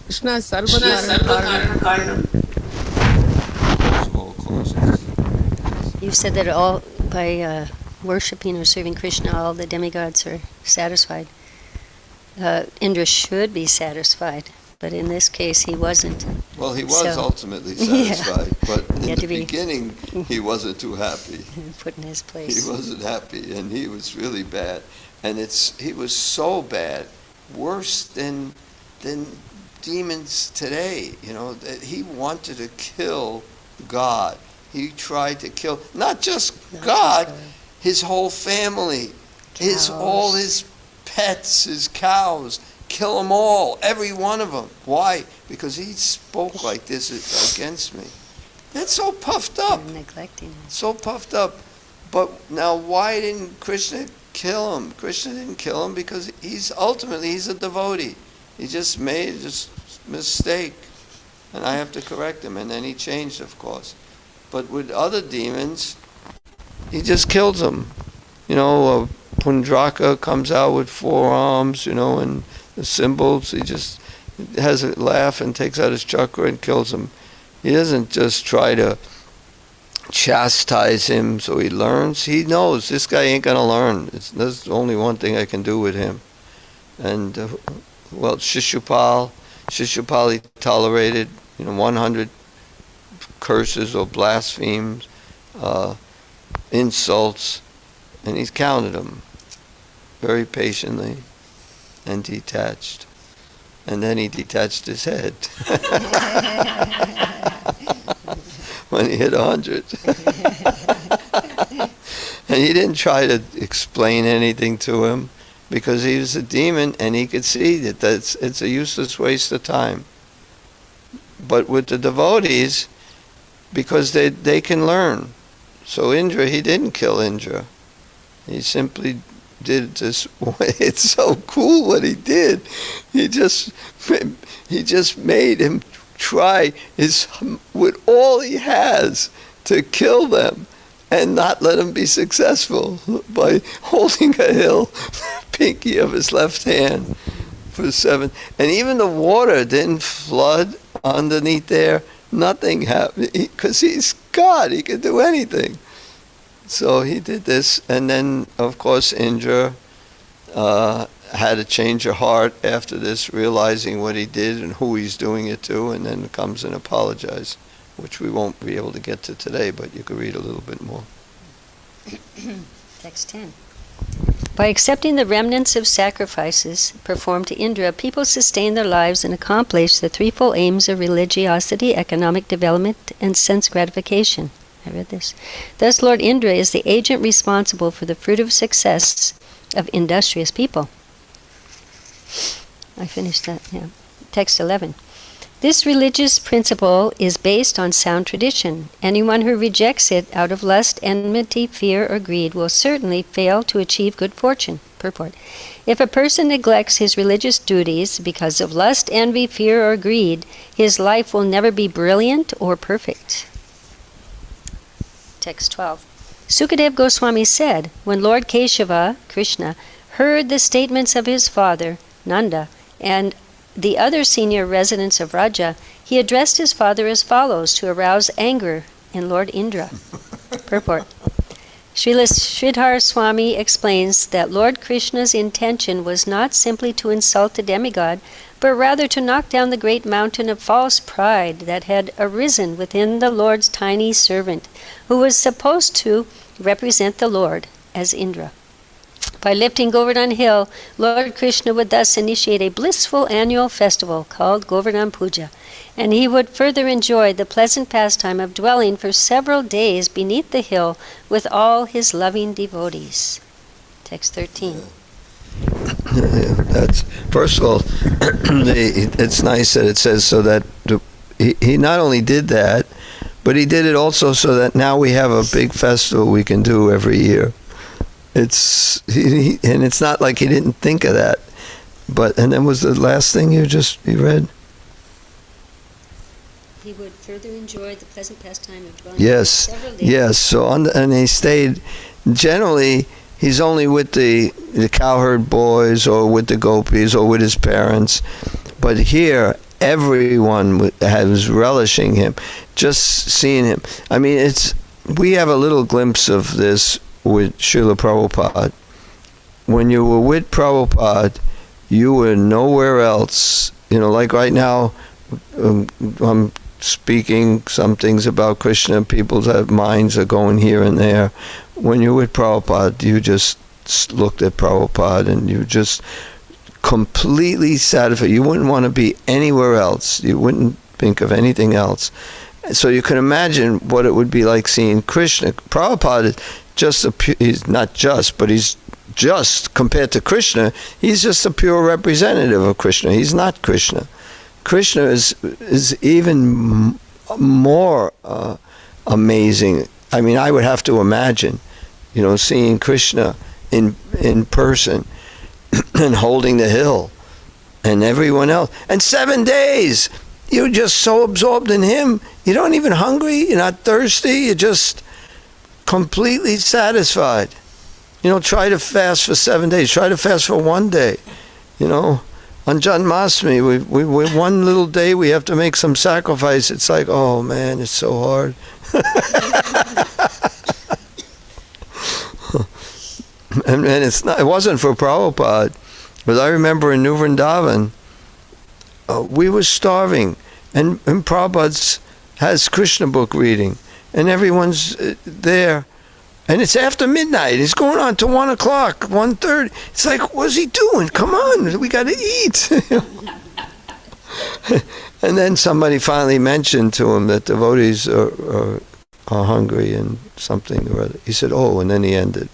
Krishna is Sarvakaranam. You said that all by worshipping or serving Krishna, all the demigods are satisfied. Indra should be satisfied, but in this case he wasn't. Well, he was So- ultimately satisfied, but He in had the to be- beginning he wasn't too happy. Put in his place. He wasn't happy, and he was really bad. And he was so bad, worse than demons today. You know, that he wanted to kill God. He tried to kill not just God, his whole family, all his pets, his cows. Kill them all, every one of them. Why? Because he spoke like this against me. That's so puffed up. You're neglecting him. So puffed up. But now why didn't Krishna kill him? Krishna didn't kill him because he's a devotee. He just made a mistake. And I have to correct him. And then he changed, of course. But with other demons, he just kills them. You know, Pundraka comes out with 4 arms, you know, and the symbols. He just has a laugh and takes out his chakra and kills him. He doesn't just try to chastise him so he learns. He knows this guy ain't going to learn. There's only one thing I can do with him. And, well, Shishupal he tolerated, 100 curses or blasphemies, insults, and he's counted them very patiently and detached. And then he detached his head when he hit 100. And he didn't try to explain anything to him because he was a demon and he could see that it's a useless waste of time. But with the devotees, because they can learn. So Indra, he didn't kill Indra. He simply did this. It's so cool what he did. He just made him try with all he has to kill them and not let him be successful by holding a hill, pinky of his left hand for 7. And even the water didn't flood underneath there. Nothing happened because he's God. He can do anything. So he did this, and then, of course, Indra had to change her heart after this, realizing what he did and who he's doing it to, and then comes and apologizes, which we won't be able to get to today, but you can read a little bit more. Text 10. By accepting the remnants of sacrifices performed to Indra, people sustain their lives and accomplish the threefold aims of religiosity, economic development, and sense gratification. I read this. Thus, Lord Indra is the agent responsible for the fruit of success of industrious people. I finished that, yeah. Text 11. This religious principle is based on sound tradition. Anyone who rejects it out of lust, enmity, fear, or greed will certainly fail to achieve good fortune. Purport. If a person neglects his religious duties because of lust, envy, fear, or greed, his life will never be brilliant or perfect. Text 12. Sukadev Goswami said, when Lord Keshava, Krishna, heard the statements of his father, Nanda, and the other senior residents of Raja, he addressed his father as follows to arouse anger in Lord Indra. Purport. Srila Sridhar Swami explains that Lord Krishna's intention was not simply to insult the demigod, but rather to knock down the great mountain of false pride that had arisen within the Lord's tiny servant, who was supposed to represent the Lord as Indra. By lifting Govardhan hill, Lord Krishna would thus initiate a blissful annual festival called Govardhan Puja, and he would further enjoy the pleasant pastime of dwelling for several days beneath the hill with all his loving devotees. Text 13. That's, first of all, it's nice that it says so that he not only did that, but he did it also so that now we have a big festival we can do every year. And it's not like he didn't think of that. And then was the last thing you read? He would further enjoy the pleasant pastime of dwelling Yes, for several days. yes. So and he stayed. Generally, he's only with the cowherd boys or with the gopis or with his parents. But here, everyone was relishing him, just seeing him. I mean, we have a little glimpse of this with Srila Prabhupada. When you were with Prabhupada, you were nowhere else. Like right now, I'm speaking some things about Krishna. People's minds are going here and there. When you're with Prabhupada, you just looked at Prabhupada and you just completely satisfied. You wouldn't want to be anywhere else. You wouldn't think of anything else. So you can imagine what it would be like seeing Krishna. Prabhupada is he's not just, but he's just compared to Krishna. He's just a pure representative of Krishna. He's not Krishna. Krishna is even more amazing. I mean, I would have to imagine, seeing Krishna in person and holding the hill and everyone else. And 7 days, you're just so absorbed in him. You're not even hungry. You're not thirsty. You're just completely satisfied. Try to fast for 7 days. Try to fast for 1 day. On Janmashtami, we one little day we have to make some sacrifice. It's like, oh man, it's so hard. and it wasn't for Prabhupada, but I remember in New Vrindavan, we were starving, and Prabhupada has Krishna book reading, and everyone's there. And it's after midnight. It's going on to 1 o'clock, 1:30. It's like, what's he doing? Come on, we got to eat. And then somebody finally mentioned to him that devotees are hungry and something or other. He said, oh, and then he ended.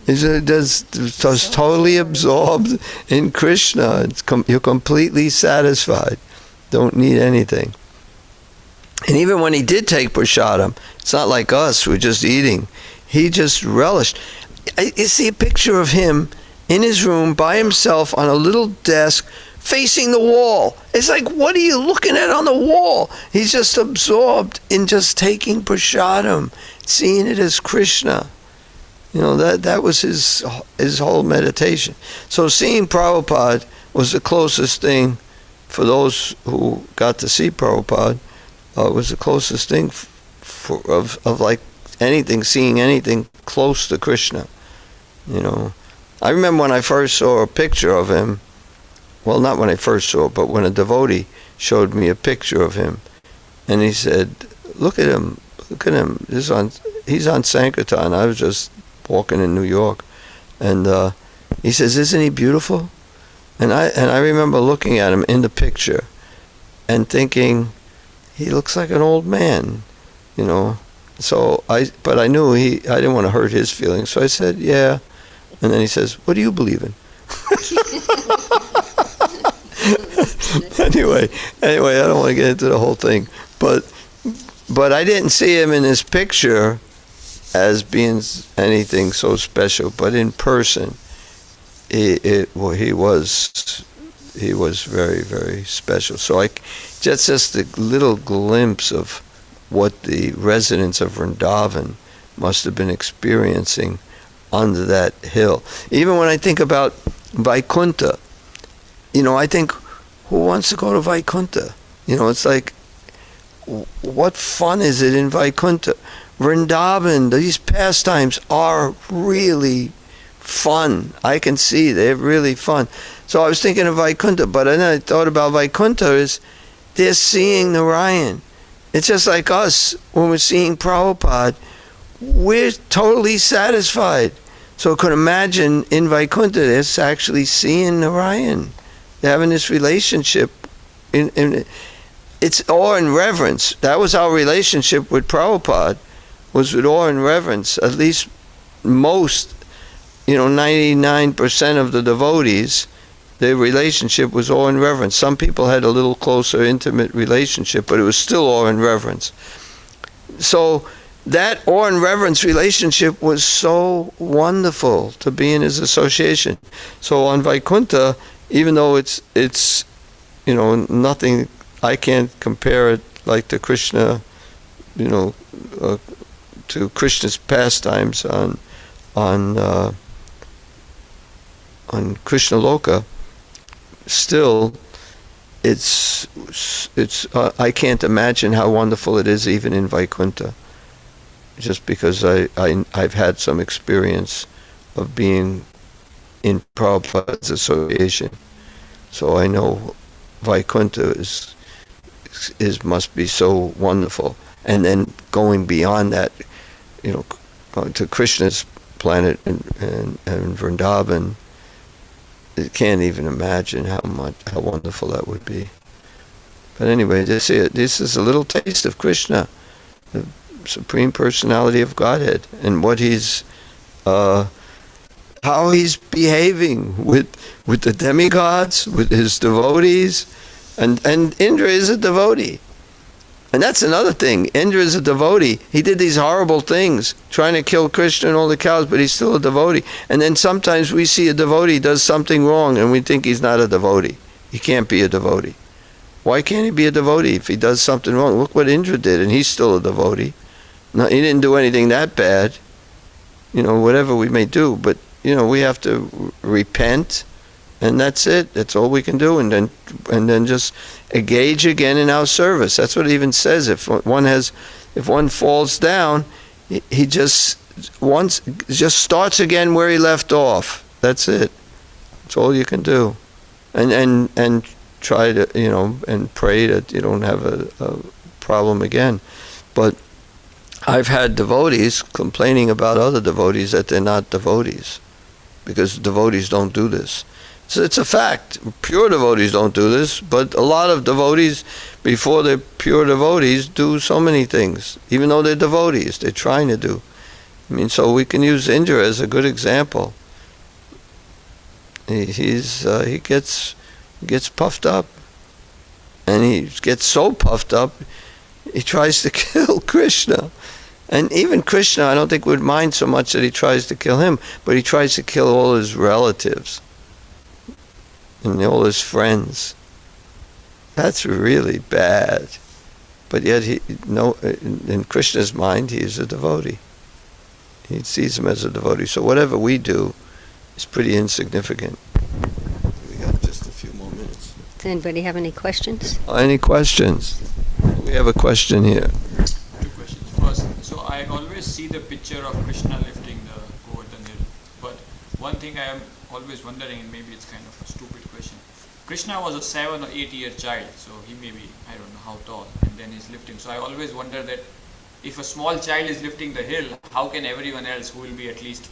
He said, just totally absorbed in Krishna. You're completely satisfied. Don't need anything. And even when he did take prasadam, it's not like us, we're just eating. He just relished. You see a picture of him in his room by himself on a little desk facing the wall. It's like, what are you looking at on the wall? He's just absorbed in just taking prasadam, seeing it as Krishna. That was his whole meditation. So seeing Prabhupada was the closest thing for those who got to see Prabhupada. Was the closest thing of like seeing anything close to Krishna. I remember when I first saw a picture of him, well, not when I first saw it, but when a devotee showed me a picture of him, and he said, look at him, he's on Sankirtan. I was just walking in New York, and he says, isn't he beautiful? And I remember looking at him in the picture and thinking, he looks like an old man, So but I knew I didn't want to hurt his feelings, so I said, yeah. And then he says, what do you believe in? Anyway, I don't want to get into the whole thing, but I didn't see him in his picture as being anything so special, but in person, he was very, very special. So just a little glimpse of what the residents of Vrindavan must have been experiencing under that hill. Even when I think about Vaikuntha, I think, who wants to go to Vaikuntha? It's like, what fun is it in Vaikuntha? Vrindavan, these pastimes are really fun. I can see they're really fun. So I was thinking of Vaikuntha, but then I thought about Vaikuntha is they're seeing Narayan. It's just like us when we're seeing Prabhupada. We're totally satisfied. So I could imagine in Vaikuntha they're actually seeing Narayan. They're having this relationship. It's awe and reverence. That was our relationship with Prabhupada, was with awe and reverence. At least most, 99% of the devotees, their relationship was awe and reverence. Some people had a little closer, intimate relationship, but it was still awe and reverence. So that awe and reverence relationship was so wonderful to be in his association. So on Vaikuntha, even though it's nothing, I can't compare it like to Krishna, to Krishna's pastimes on Krishna Loka. Still, it's I can't imagine how wonderful it is even in Vaikuntha. Just because I've had some experience of being in Prabhupada's association, so I know Vaikuntha must be so wonderful. And then going beyond that, going to Krishna's planet and Vrindavan, you can't even imagine how wonderful that would be. But anyway, this is a little taste of Krishna, the Supreme Personality of Godhead, and what he's, how he's behaving with the demigods, with his devotees, and Indra is a devotee. And that's another thing. Indra is a devotee. He did these horrible things, trying to kill Krishna and all the cows, but he's still a devotee. And then sometimes we see a devotee does something wrong, and we think he's not a devotee. He can't be a devotee. Why can't he be a devotee if he does something wrong? Look what Indra did, and he's still a devotee. No, he didn't do anything that bad. Whatever we may do, but we have to repent, and that's it. That's all we can do, and then just engage again in our service. That's what it even says. If one falls down, he just starts again where he left off. That's it. That's all you can do, and try to and pray that you don't have a problem again. But I've had devotees complaining about other devotees that they're not devotees, because devotees don't do this. So it's a fact. Pure devotees don't do this, but a lot of devotees, before they're pure devotees, do so many things. Even though they're devotees, they're trying to do. So we can use Indra as a good example. He gets puffed up, and he gets so puffed up, he tries to kill Krishna. And even Krishna, I don't think would mind so much that he tries to kill him, but he tries to kill all his relatives and all his friends. That's really bad. But yet, in Krishna's mind, he is a devotee. He sees him as a devotee. So whatever we do is pretty insignificant. We got just a few more minutes. Does anybody have any questions? Any questions? We have a question here. Two questions. First, so I always see the picture of Krishna lifting the Govardhana hill. But one thing I am always wondering, and maybe it's kind of a stupid question. Krishna was a 7 or 8 year child, so he may be, I don't know how tall, and then he's lifting. So I always wonder that if a small child is lifting the hill, how can everyone else who will be at least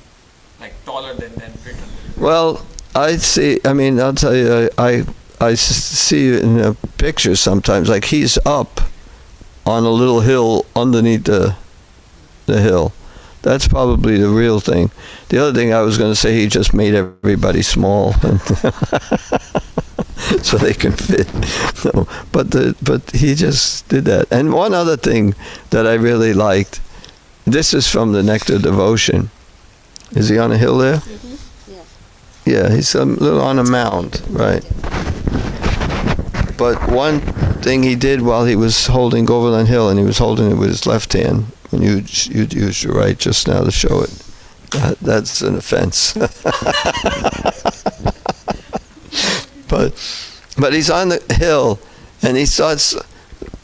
like taller than fit on the hill? Well, I'll tell you, I see in a picture sometimes, like he's up on a little hill underneath the hill. That's probably the real thing. The other thing I was going to say, he just made everybody small, so they can fit. No, but he just did that. And one other thing that I really liked, this is from the Nectar Devotion. Is he on a hill there? Mm-hmm. Yeah, he's a little on a mound, right? But one thing he did while he was holding Govardhana Hill, and he was holding it with his left hand, when you used your right just now to show it. That's an offense. But But he's on the hill, and he starts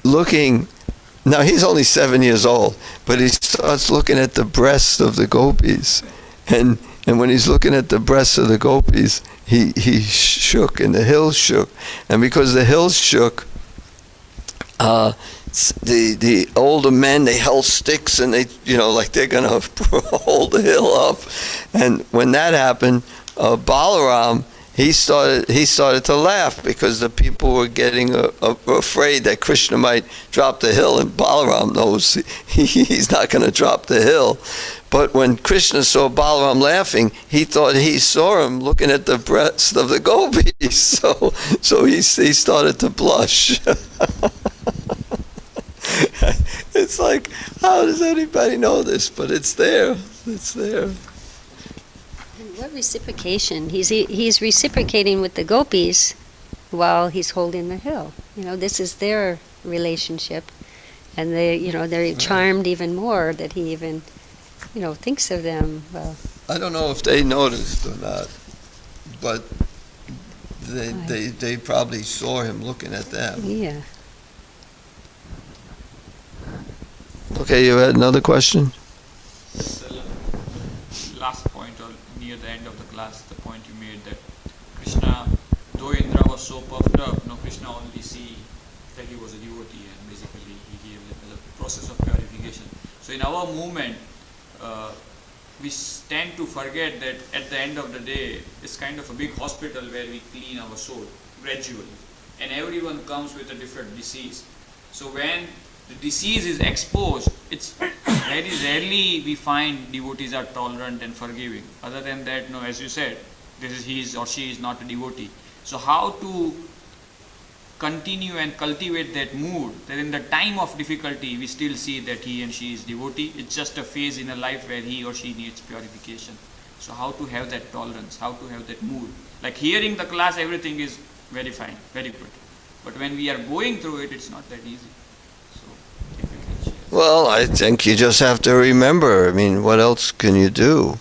looking. Now he's only 7 years old, but he starts looking at the breasts of the gopis, and when he's looking at the breasts of the gopis, he shook, and the hills shook, and because the hills shook, the older men, they held sticks, and they, like they're gonna hold the hill up, and when that happened, Balaram, he started to laugh because the people were getting afraid that Krishna might drop the hill, and Balaram knows he's not going to drop the hill. But when Krishna saw Balaram laughing, he thought he saw him looking at the breast of the gopis, so he started to blush. It's like, how does anybody know this? But it's there. It's there. What reciprocation? He's reciprocating with the gopis while he's holding the hill. This is their relationship, and they're charmed even more that he even, thinks of them. Well, I don't know if they noticed or not, but they probably saw him looking at them. Yeah. Okay, you had another question? Last point, or near the end of the class, the point you made that Krishna, though Indra was so puffed up, Krishna only see that he was a devotee, and basically he gave the process of purification. So in our movement, we tend to forget that at the end of the day, it's kind of a big hospital where we clean our soul gradually, and everyone comes with a different disease. So when the disease is exposed, it's very rarely we find devotees are tolerant and forgiving. Other than that, as you said, he or she is not a devotee. So how to continue and cultivate that mood, that in the time of difficulty we still see that he and she is devotee. It's just a phase in a life where he or she needs purification. So how to have that tolerance, how to have that mood. Like hearing the class, everything is very fine, very good. But when we are going through it, it's not that easy. Well, I think you just have to remember. I mean, what else can you do?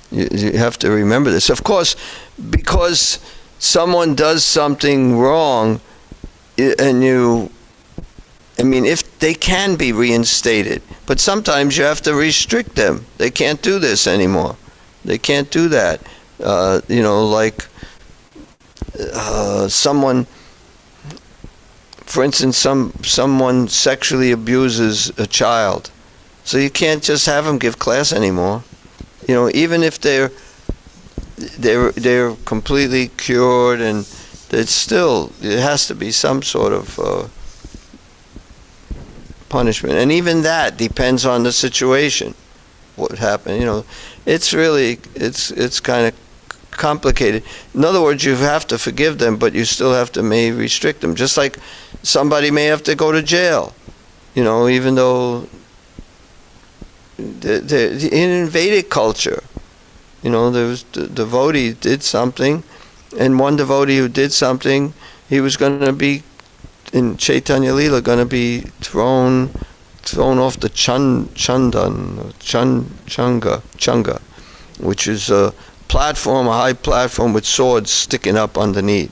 You have to remember this. Of course, because someone does something wrong, and if they can be reinstated, but sometimes you have to restrict them. They can't do this anymore. They can't do that. Like someone... For instance, someone sexually abuses a child, so you can't just have them give class anymore. Even if they're completely cured, and it's still, it has to be some sort of punishment, and even that depends on the situation. What happened? It's really it's kind of complicated. In other words, you have to forgive them, but you still have to may restrict them. Just like somebody may have to go to jail, even though in Vedic culture, there was the devotee did something, and one devotee who did something, he was going to be, in Chaitanya Lila, going to be thrown off the changa, which is a high platform with swords sticking up underneath,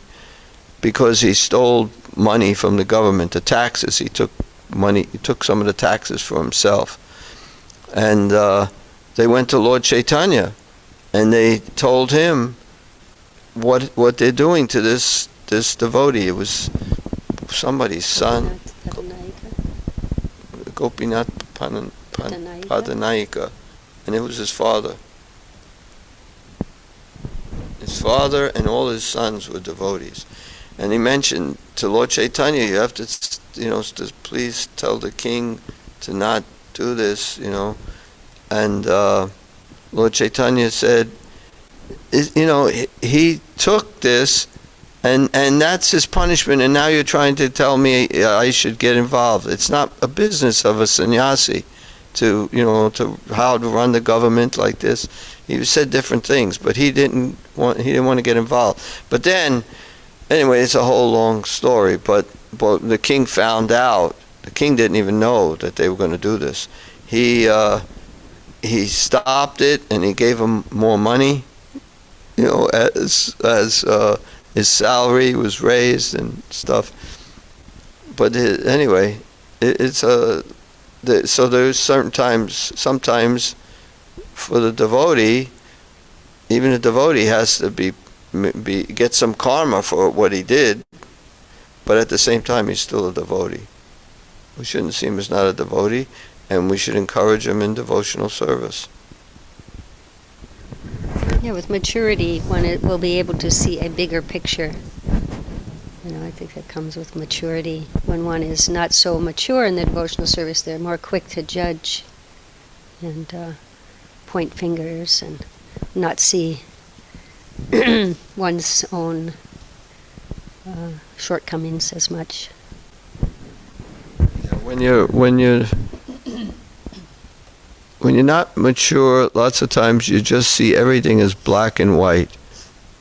because he stole money from the government, the taxes. He took some of the taxes for himself. And they went to Lord Chaitanya, and they told him what they're doing to this devotee. It was somebody's son, Gopinath Padanayika, and it was his father. His father and all his sons were devotees. And he mentioned to Lord Chaitanya, you have to, to please tell the king to not do this, And Lord Chaitanya said, he took this, and that's his punishment, and now you're trying to tell me I should get involved. It's not a business of a sannyasi to how to run the government like this. He said different things, but he didn't want to get involved. But then, anyway, it's a whole long story, but the king found out. The king didn't even know that they were going to do this. He stopped it, and he gave him more money, as his salary was raised and stuff. But anyway, it's so there's sometimes for the devotee, even a devotee has to get some karma for what he did, but at the same time he's still a devotee. We shouldn't see him as not a devotee, and we should encourage him in devotional service. Yeah, with maturity, one will be able to see a bigger picture. I think that comes with maturity. When one is not so mature in the devotional service, they're more quick to judge and point fingers and not see one's own shortcomings as much. When you're not mature, lots of times you just see everything as black and white.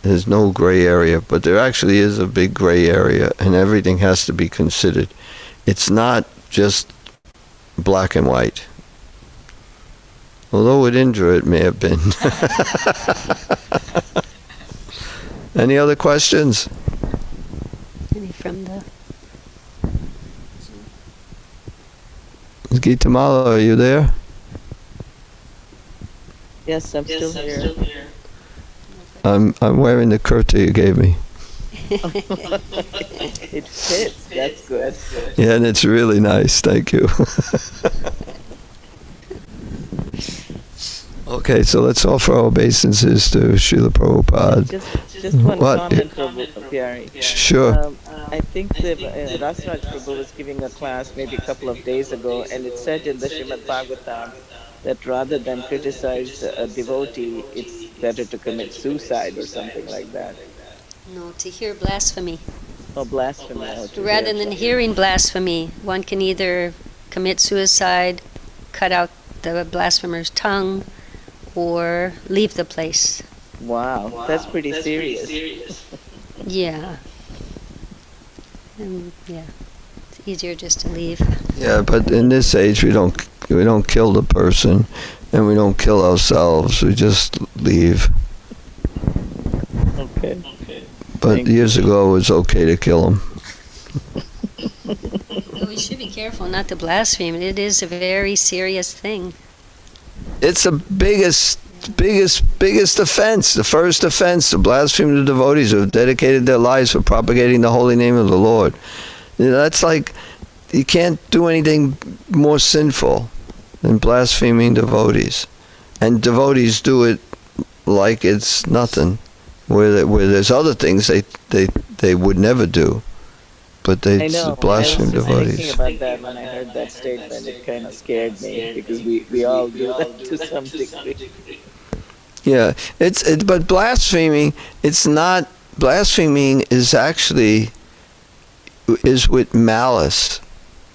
There's no gray area, but there actually is a big gray area, and everything has to be considered. It's not just black and white. Although with Indra it may have been. Any other questions? Any from the... Gita Mala, are you there? Yes, I'm still here. I'm wearing the kurta you gave me. It fits. That's good. Yeah, and it's really nice. Thank you. Okay, so let's offer our obeisances to Srila Prabhupada. Just one What? comment, Prabhu, Pyari. Sure. I think the Rasraj Prabhu was giving a class maybe a couple of days ago, and it said in the Srimad Bhagavatam that rather than criticize a devotee, it's better to commit suicide or something like that. No, to hear blasphemy. Or blasphemy. Rather than hearing blasphemy, one can either commit suicide, cut out the blasphemer's tongue, or leave the place. Wow, that's pretty serious. Yeah. Yeah. It's easier just to leave. Yeah, but in this age we don't kill the person, and we don't kill ourselves. We just leave. Okay. But years ago it was okay to kill them. But we should be careful not to blaspheme. It is a very serious thing. It's the biggest offense. The first offense, to blaspheme the devotees who have dedicated their lives for propagating the holy name of the Lord. That's like, you can't do anything more sinful than blaspheming devotees. And devotees do it like it's nothing. Where there's other things they would never do. But they blaspheme devotees. Thinking about that when I heard that statement, it kind of scared me, because we all do that to some degree. Yeah, but blaspheming, it's not, blaspheming is actually, is with malice.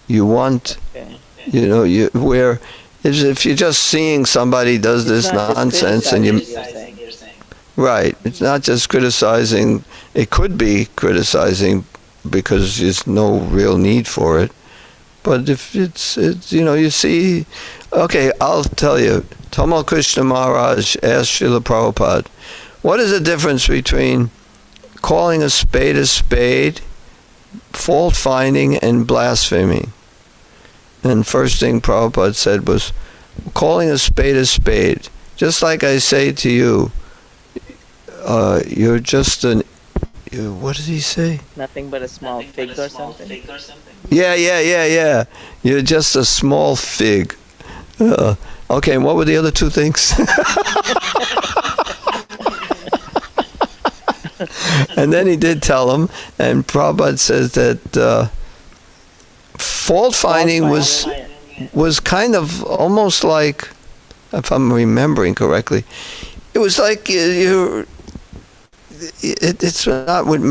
You want, where, if you're just seeing somebody does this nonsense and you, right, it's not just criticizing, it could be criticizing because there's no real need for it. But if it's you see, okay, I'll tell you, Tamal Krishna Maharaj asked Srila Prabhupada, what is the difference between calling a spade, fault finding, and blaspheming? And first thing Prabhupada said was, calling a spade. Just like I say to you, you're just what did he say? Nothing but a small fig or something? Yeah. You're just a small fig. Okay, and what were the other two things? And then he did tell him, and Prabhupada says that fault finding was kind of almost like, if I'm remembering correctly, it was like it's not with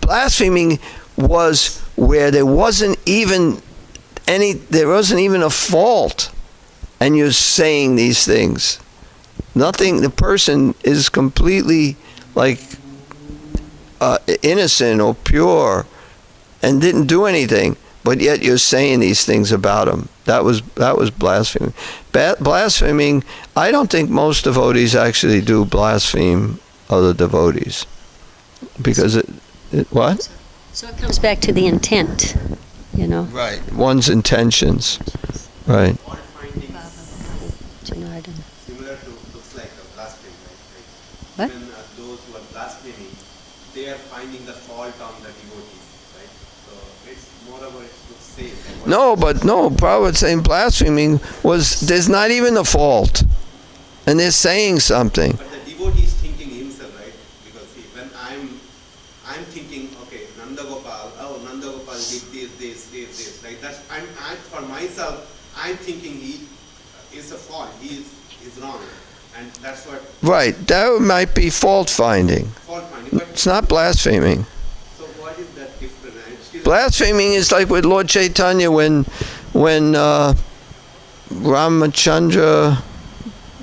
blaspheming was where there wasn't even a fault, and you're saying these things. Nothing, the person is completely like innocent or pure and didn't do anything, but yet you're saying these things about him. That was blaspheming. Blaspheming, I don't think most devotees actually do blaspheme other devotees. because it what? So it comes back to the intent, you know. Right. One's intentions. Right. Fault finding Janardana. similar to looks like a blasphemy, right? What? Even those who are blaspheming, they are finding the fault on the devotees, right? So it's moreover it's to say. Like, No, but no, Prabhupada saying blaspheming was, there's not even a fault. And they're saying something. but the devotee is thinking himself, right? Because see, when I'm thinking, okay, Nanda Gopal did this, right? That's I for myself, I'm thinking he is a fault, he is wrong, and that's what Right, that might be fault finding. fault finding. But It's not blaspheming. so what is that different? I'm still Blaspheming is like with Lord Chaitanya when Ramachandra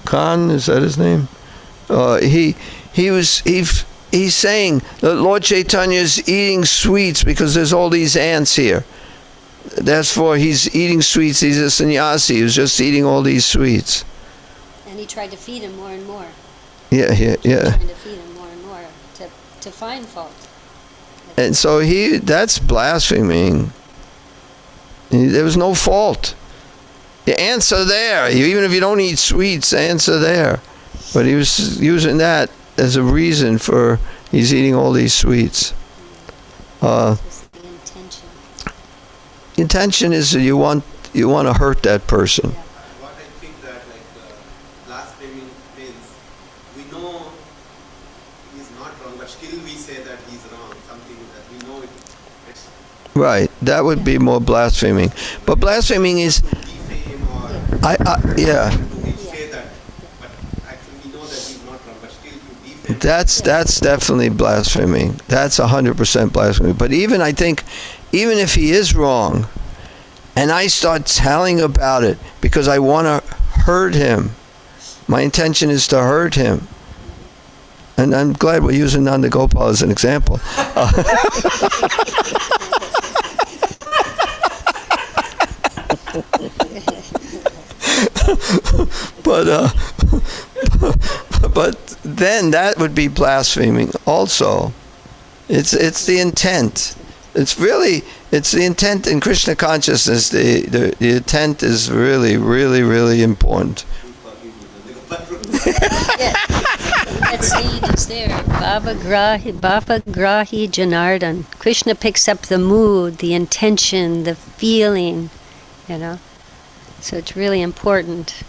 Khan, is that his name? He's saying that Lord Chaitanya is eating sweets because there's all these ants here. That's for he's eating sweets. He's a sannyasi who's just eating all these sweets. And he tried to feed him more and more. Yeah. Trying to feed him more and more to find fault. And so that's blaspheming. There was no fault. The ants are there. Even if you don't eat sweets, ants are there. But he was using that as a reason for he's eating all these sweets. It's the intention. Intention is that you want to hurt that person. what I think that like blaspheming means we know he's not wrong, but still we say that he's wrong. Something that we know it's Right. That would be more blaspheming. But blaspheming is, to defame or yeah. to say that, but actually we know that he's not wrong, but still to defame. That's definitely blasphemy. That's 100% blasphemy. But I think, even if he is wrong, and I start telling about it because I want to hurt him, my intention is to hurt him. And I'm glad we're using Nanda Gopal as an example. But then that would be blaspheming also. It's the intent. It's the intent in Krishna consciousness. The intent is really, really, really important. That saying is there. Bhavagrahi Janardan. Krishna picks up the mood, the intention, the feeling, you know. So it's really important.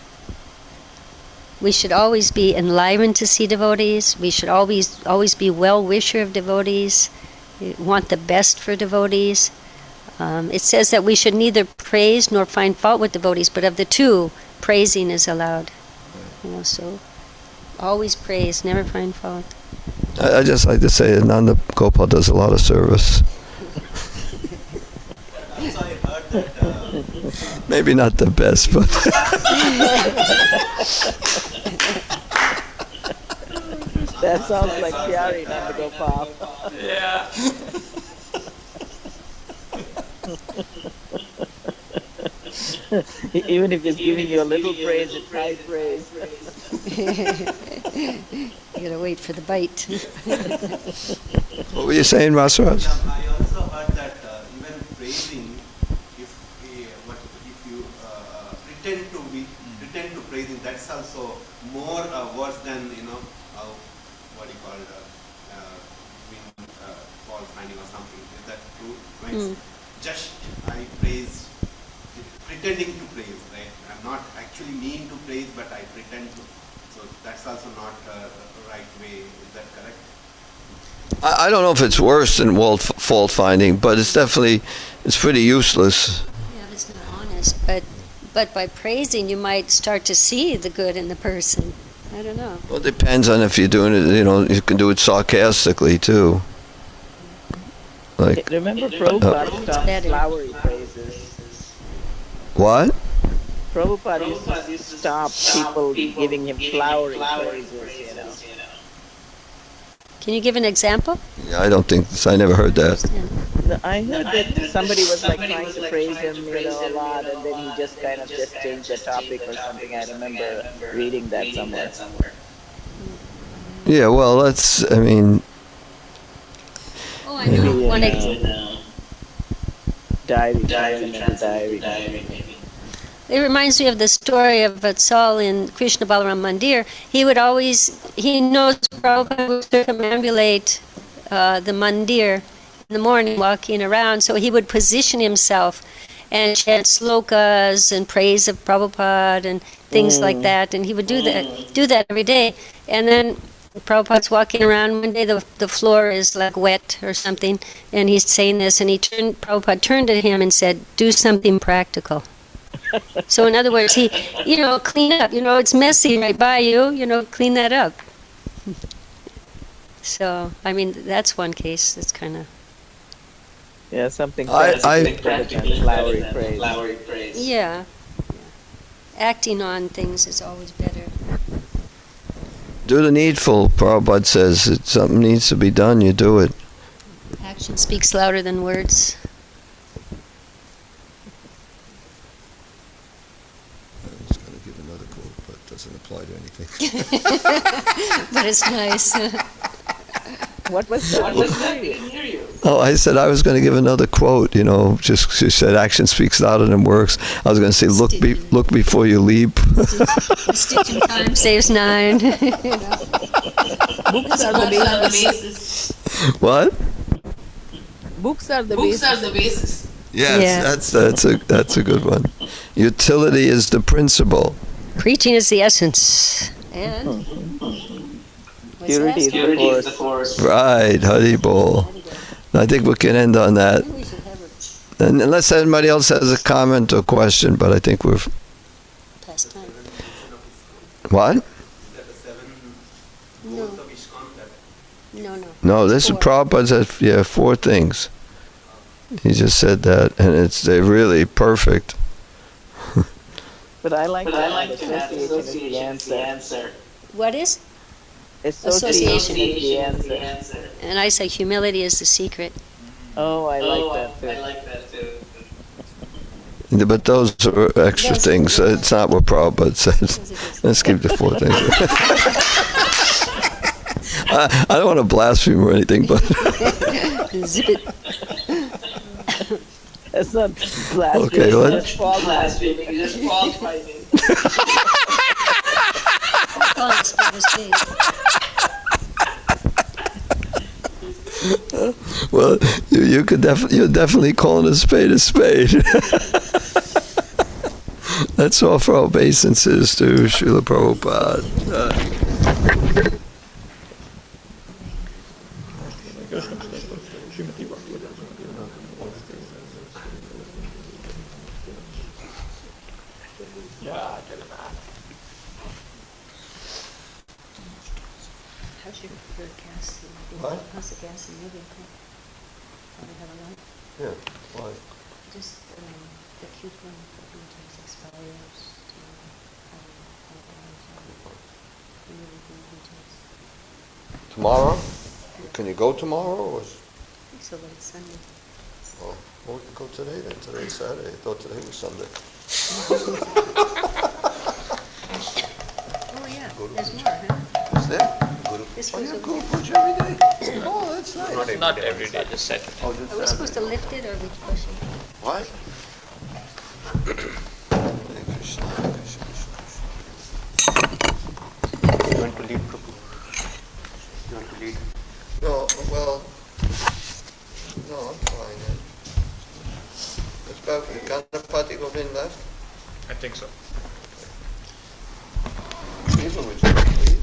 We should always be enlivened to see devotees. We should always be well-wisher of devotees. We want the best for devotees. It says that we should neither praise nor find fault with devotees, but of the two, praising is allowed. You know, so always praise, never find fault. I just like to say that Nanda Gopal does a lot of service. Also, I heard that Maybe not the best, but That sounds like Pyari, Nanda Gopal. Yeah. Even if he's giving you a little praise, it's high praise. You gotta wait for the bite. what were you saying, Rasaraj? I also heard that even praising, if you pretend to praising, that's also more worse than what do you call being fault finding or something. Is that true? When just I praise, pretending to praise, right? I'm not actually mean to praise, but I pretend to. So that's also not the right way. Is that correct? I don't know if it's worse than fault finding, but it's pretty useless. Yeah, that's not honest. But by praising, you might start to see the good in the person. I don't know. Well, it depends on if you're doing it, you can do it sarcastically too. Like, Remember Prabhupada stopped better. flowery praises. what? Prabhupada used to stop people giving him flowery praises, you know. Can you give an example? Yeah, I don't think I never heard that. I heard that somebody was like trying to praise him, a lot, and then he just kind of just changed the topic or something. I remember reading that somewhere. Yeah, well, Maybe One in diary, transcendental diary. It reminds me of the story of Vatsal in Krishna Balaram Mandir. He knows Prabhupada would circumambulate the mandir in the morning walking around, so he would position himself and chant slokas and praise of Prabhupada and things like that, and he would do that every day. And then Prabhupada's walking around one day, the floor is like wet or something, and he's saying this, and Prabhupada turned to him and said, "Do something practical." So in other words, he, clean up, it's messy right by you, clean that up. So, I mean, that's one case that's kind of... Yeah, something I flowery praise. Yeah. Acting on things is always better. Do the needful, Prabhupada says. If something needs to be done, you do it. Action speaks louder than words. I was going to give another quote, but it doesn't apply to anything. But it's nice. What was that? I didn't hear you. Oh, I said I was going to give another quote, just she said action speaks louder than words. I was going to say look before you leap. A stitch in time saves 9. Books are the basis. What? Books are the basis. Yes, that's a good one. Utility is the principle. Preaching is the essence. And... Purity is the force. Right, Hari Bol. I think we can end on that. And unless anybody else has a comment or question, but I think we're... Past time. What? Is that the 7 rules of ISKCON? No. No, this is 4. Prabhupada said, 4 things. He just said that, and they're really perfect. But I like that association is the answer. What is? Association is the answer. And I say humility is the secret. Oh, I like that too. But those are extra things. It's not what Prabhupada says. Let's keep the 4 things. I don't want to blaspheme or anything, but... Zip it. That's not blasphemy. Okay, what? That's false blasphemy. It's just false fighting. Well, you're definitely calling a spade a spade. That's all for our obeisances to Srila Prabhupada. How's your gas? What? How's the gas in moving? Probably have a lot. Yeah, why? Just the coupon sometimes expires. Tomorrow? Can you go tomorrow? Or? I think so, but it's Sunday. Oh, well, we can go today then. Today's Saturday. I thought today was Sunday. Oh yeah, there's more, huh? Is there? This Oh, was you a, go Puja every day? Oh, that's nice. Not every day, just Saturday. Oh, just are we supposed to lift it or are we pushing? What? Hare Krishna, Krishna Krishna. You want to lead, Prabhu? You want to lead? No, well, no, I'm fine. It's about Ganapati Govind left. I think so. Jiva, would you like to lead?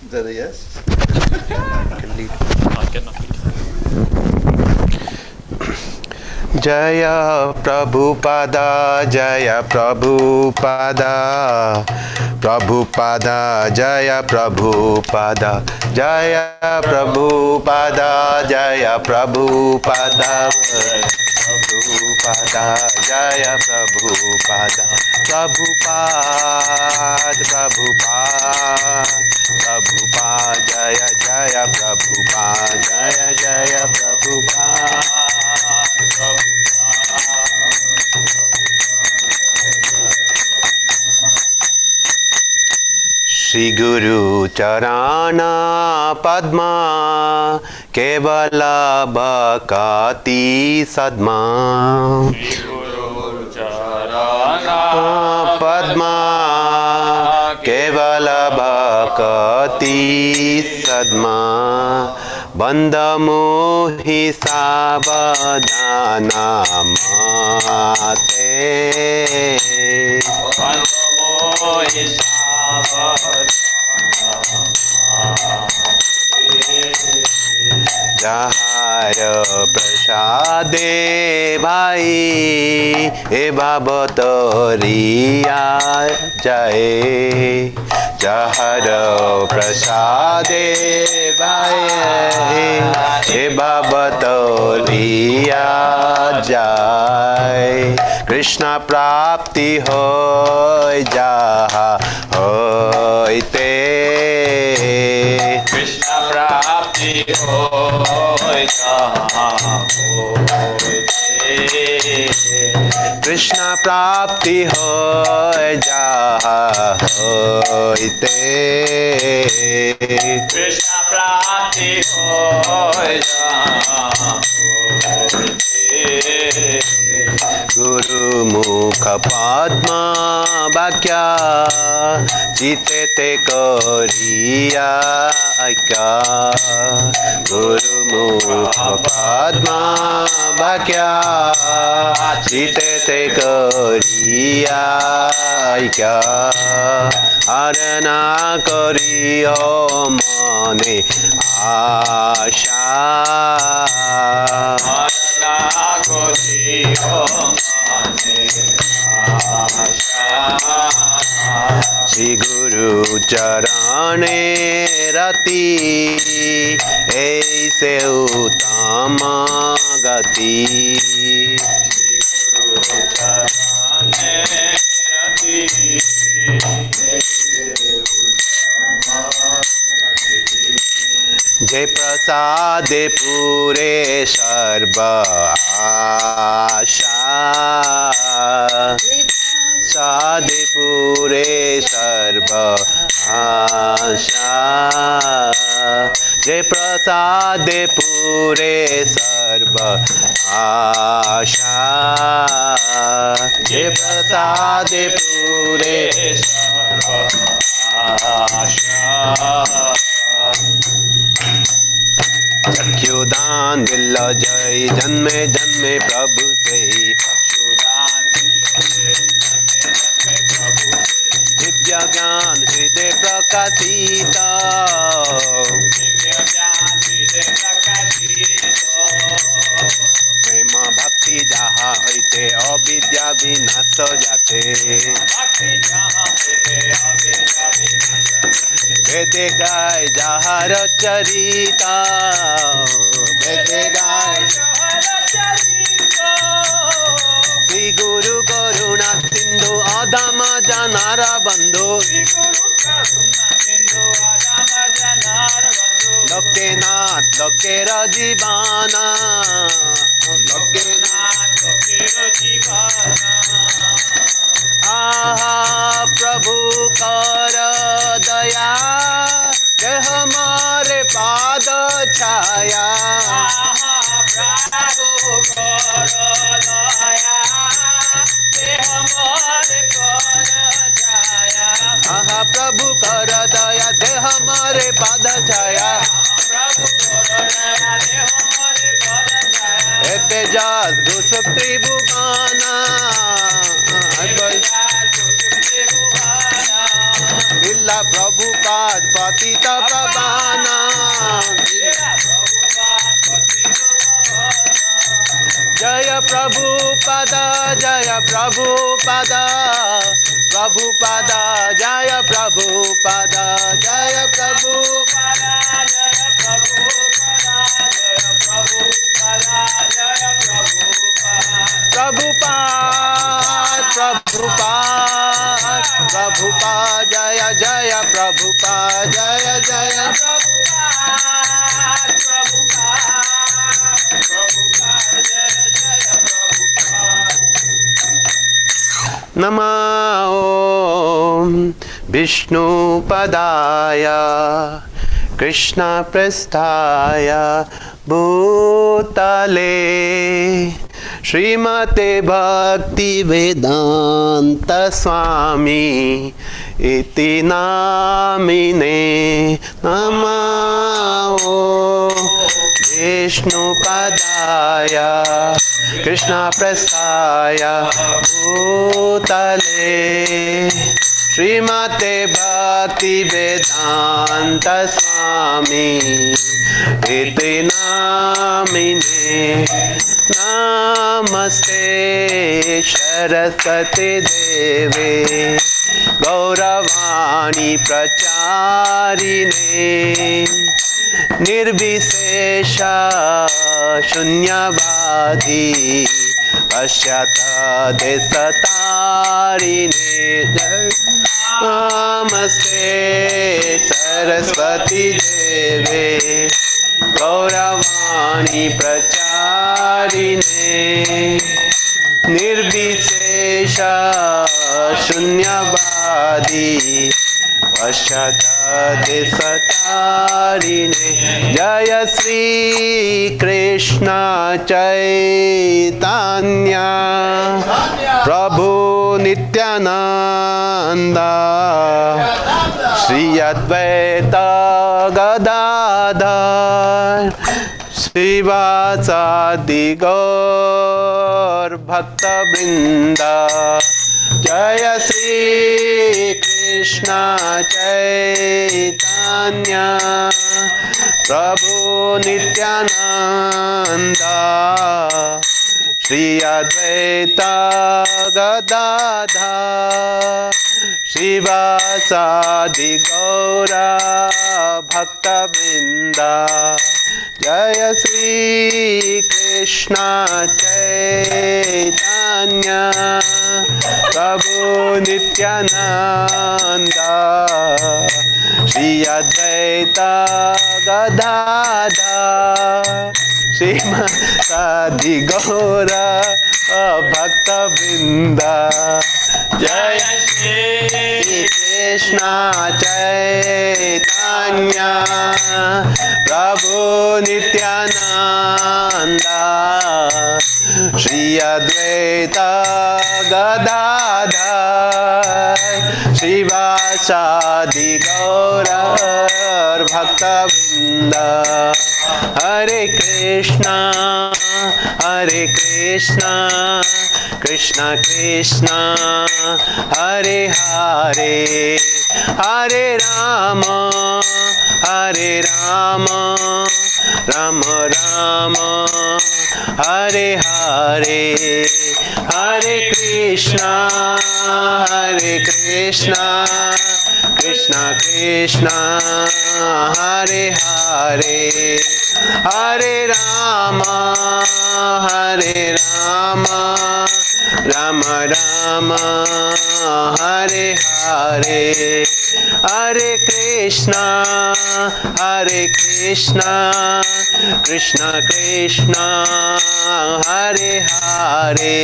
Is that a yes? You can lead. I cannot lead. Jaya Prabhupada, Jaya Prabhupada, Prabhupada, Jaya Prabhupada, Jaya Prabhupada, Jaya Prabhupada, Prabhupada, Jaya Prabhupada, Prabhupada, Prabhupada, Prabhupada, Jaya Jaya Prabhupada, Jaya Jaya Prabhupada. Shri Guru Charana Padma केवल भक्ति सद्मा पद्मा केवल भक्ति सद्मा बंद मोहि सावधान माते जहार प्रसादे भाई ए बाबतरिया जाए जहार प्रसादे भाई ए बाबतरिया जाए कृष्ण प्राप्ति हो जहा होते कृष्ण प्राप्ति हो कृष्ण प्राप्ति हो जहा होते कृष्ण प्राप्ति हो गुरु मुख पद्मा वाक्या चिते ते करिया आज्ञा गुरु मुख पद्मा वाक्या चिते ते करिया आज्ञा आरना करियो मने आशा श्री गुरु चरणे रति ऐसे उत्तम गति जय प्रसादे पूरे सर्व आशा साधे पूरे सर्व आशा जय प्रसादे पूरे सर्व आशा जय प्रसादे पूरे सर्व आशा चक्षुदान दिल जय जन्मे जन्मे प्रभु से दिव्य ज्ञान हृदय प्रकाशित प्रेम भक्ति जहाँ होते अविद्या विनाश जाते वेदे गाय जहार चरिता वेदे गाय श्री गुरु करुणा सिंधु आदाम जनार बंधु लोके नाथ लोकेर जीवाना लोके नाथ लोकेर जीवाना आहा प्रभु कर दया दे हमारे पाद छाया प्रभु कर दया दे हमारे पाद छाया आहा प्रभु कर दया दे हमारे पाद छाया प्रभु कर दया दे हमारे पाद छाया एते जास गुसुक त्रिभुवना दिल्ला प्रभुपाद पतित प्रवाना जय प्रभुपाद जय प्रभुपाद प्रभुपाद जय प्रभुपाद जय प्रभुपाद जय प्रभुपाद जय प्रभुपाद जय प्रभुपाद प्रभुपाद प्रभुपाद जय जय प्रभुपाद जय जय प्रभुपाद प्रभुपाद प्रभुपाद जय जय प्रभुपाद नमो विष्णुपदाय कृष्णप्रस्थाय भूतले श्रीमते भक्ति वेदांत स्वामी इति नामिने नमो विष्णुपदाय कृष्णप्रसाय भूतले श्रीमते भक्ति वेदांत स्वामी इति नामिने नमस्ते सरस्वती देवे गौरवाणी प्रचारिणे निर्विशेष शून्यवादी पश्चात्देशतारिणे नमस्ते सरस्वती देवे गौरवाणी प्रचारिणे निर्विशेष शून्यवादी पश्चात्देशतारिणे जय श्री कृष्ण चैतन्य प्रभु नित्यानंद श्री अद्वैत गदाधर श्रीवासादि गौर भक्तवृंद जय श्री कृष्ण चैतन्य प्रभु नित्यानंद श्री अद्वैत गदाधर श्रीवासादि गौर भक्तवृंद जय श्री कृष्ण चैतन्य प्रभु नित्यानंद श्री अद्वैत गदाधर श्रीवासादि गौर भक्तवृंद जय श्री कृष्ण चैतन्य प्रभु नित्यानंद श्री अद्वैत गदाधर श्रीवासादि गौर भक्तवृंद हरे Krishna Krishna Krishna Hare Hare Hare Ram Ram Ram Hare Hare Hare Krishna Krishna Krishna Hare Hare Hare Ram Ram Ram Hare Hare Hare Krishna Krishna Krishna Hare Hare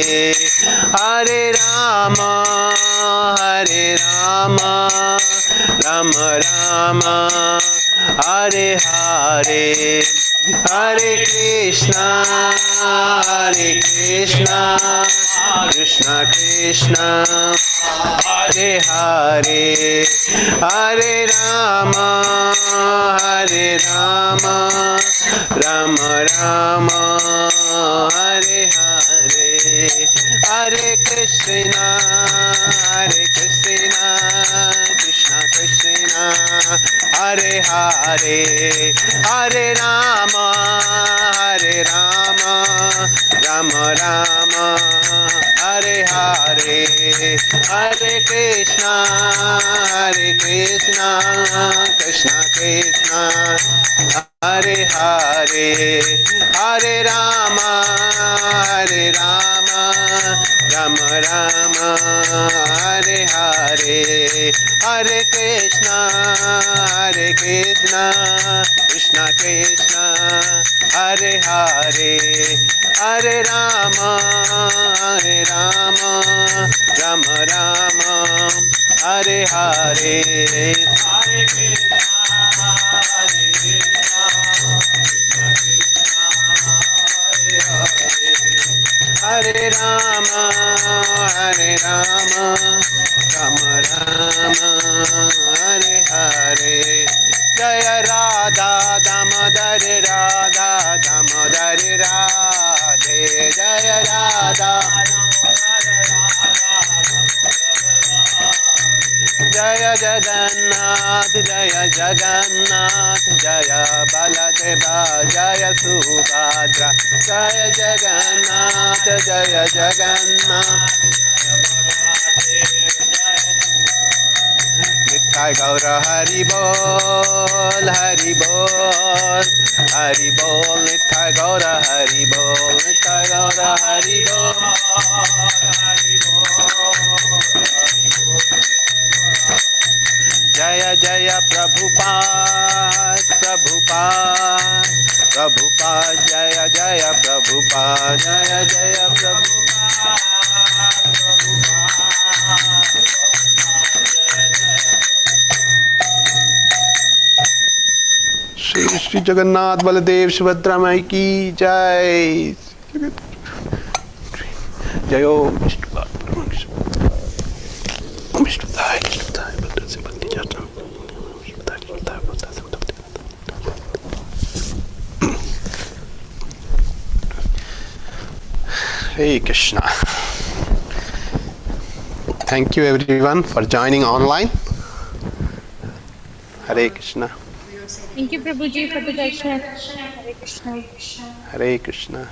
Hare Ram Ram Ram Hare Hare Hare Krishna Krishna Krishna Hare Hare Hare Ram Ram Ram Hare Hare Hare Krishna Krishna Krishna Hare Hare Hare Ram Ram Ram Hare Hare Hare Krishna Krishna Krishna Hare Hare Hare Ram Ram Ram Hare Hare Hare Krishna Krishna Krishna Hare Hare Hare Ram Ram Ram Hare Hare Hare Krishna Hare Rama, Hare Rama, Rama Rama, Hare Hare. Jaya Radha Damodari Radha Damodari Radhe. Jaya Radha Jaya Jagannath, Jaya Jagannath, Jaya Baladeva, Jaya Subhadra, Jaya Jagannath, Jaya Jagannath. Nittai Gaura Hari Bol, Hari Bol, Hari Bol, Nittai Gaura Hari Bol, Nittai Gaura Hari Bol, Hari Bol. Jaya Jaya Prabhupada, Prabhupada, Prabhupada, Jaya Jaya Prabhupada, Jaya Jaya Prabhupada, Prabhupada. Shri Jagannath Baladev Subhadra Mai ki Jai. Jayo Vishnu Vishnu Dai Hare Krishna. Thank you everyone for joining online. Hare Krishna. Thank you, Prabhuji, for the darshan. Hare Krishna. Hare Krishna.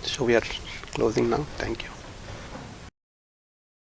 So we are closing now. Thank you.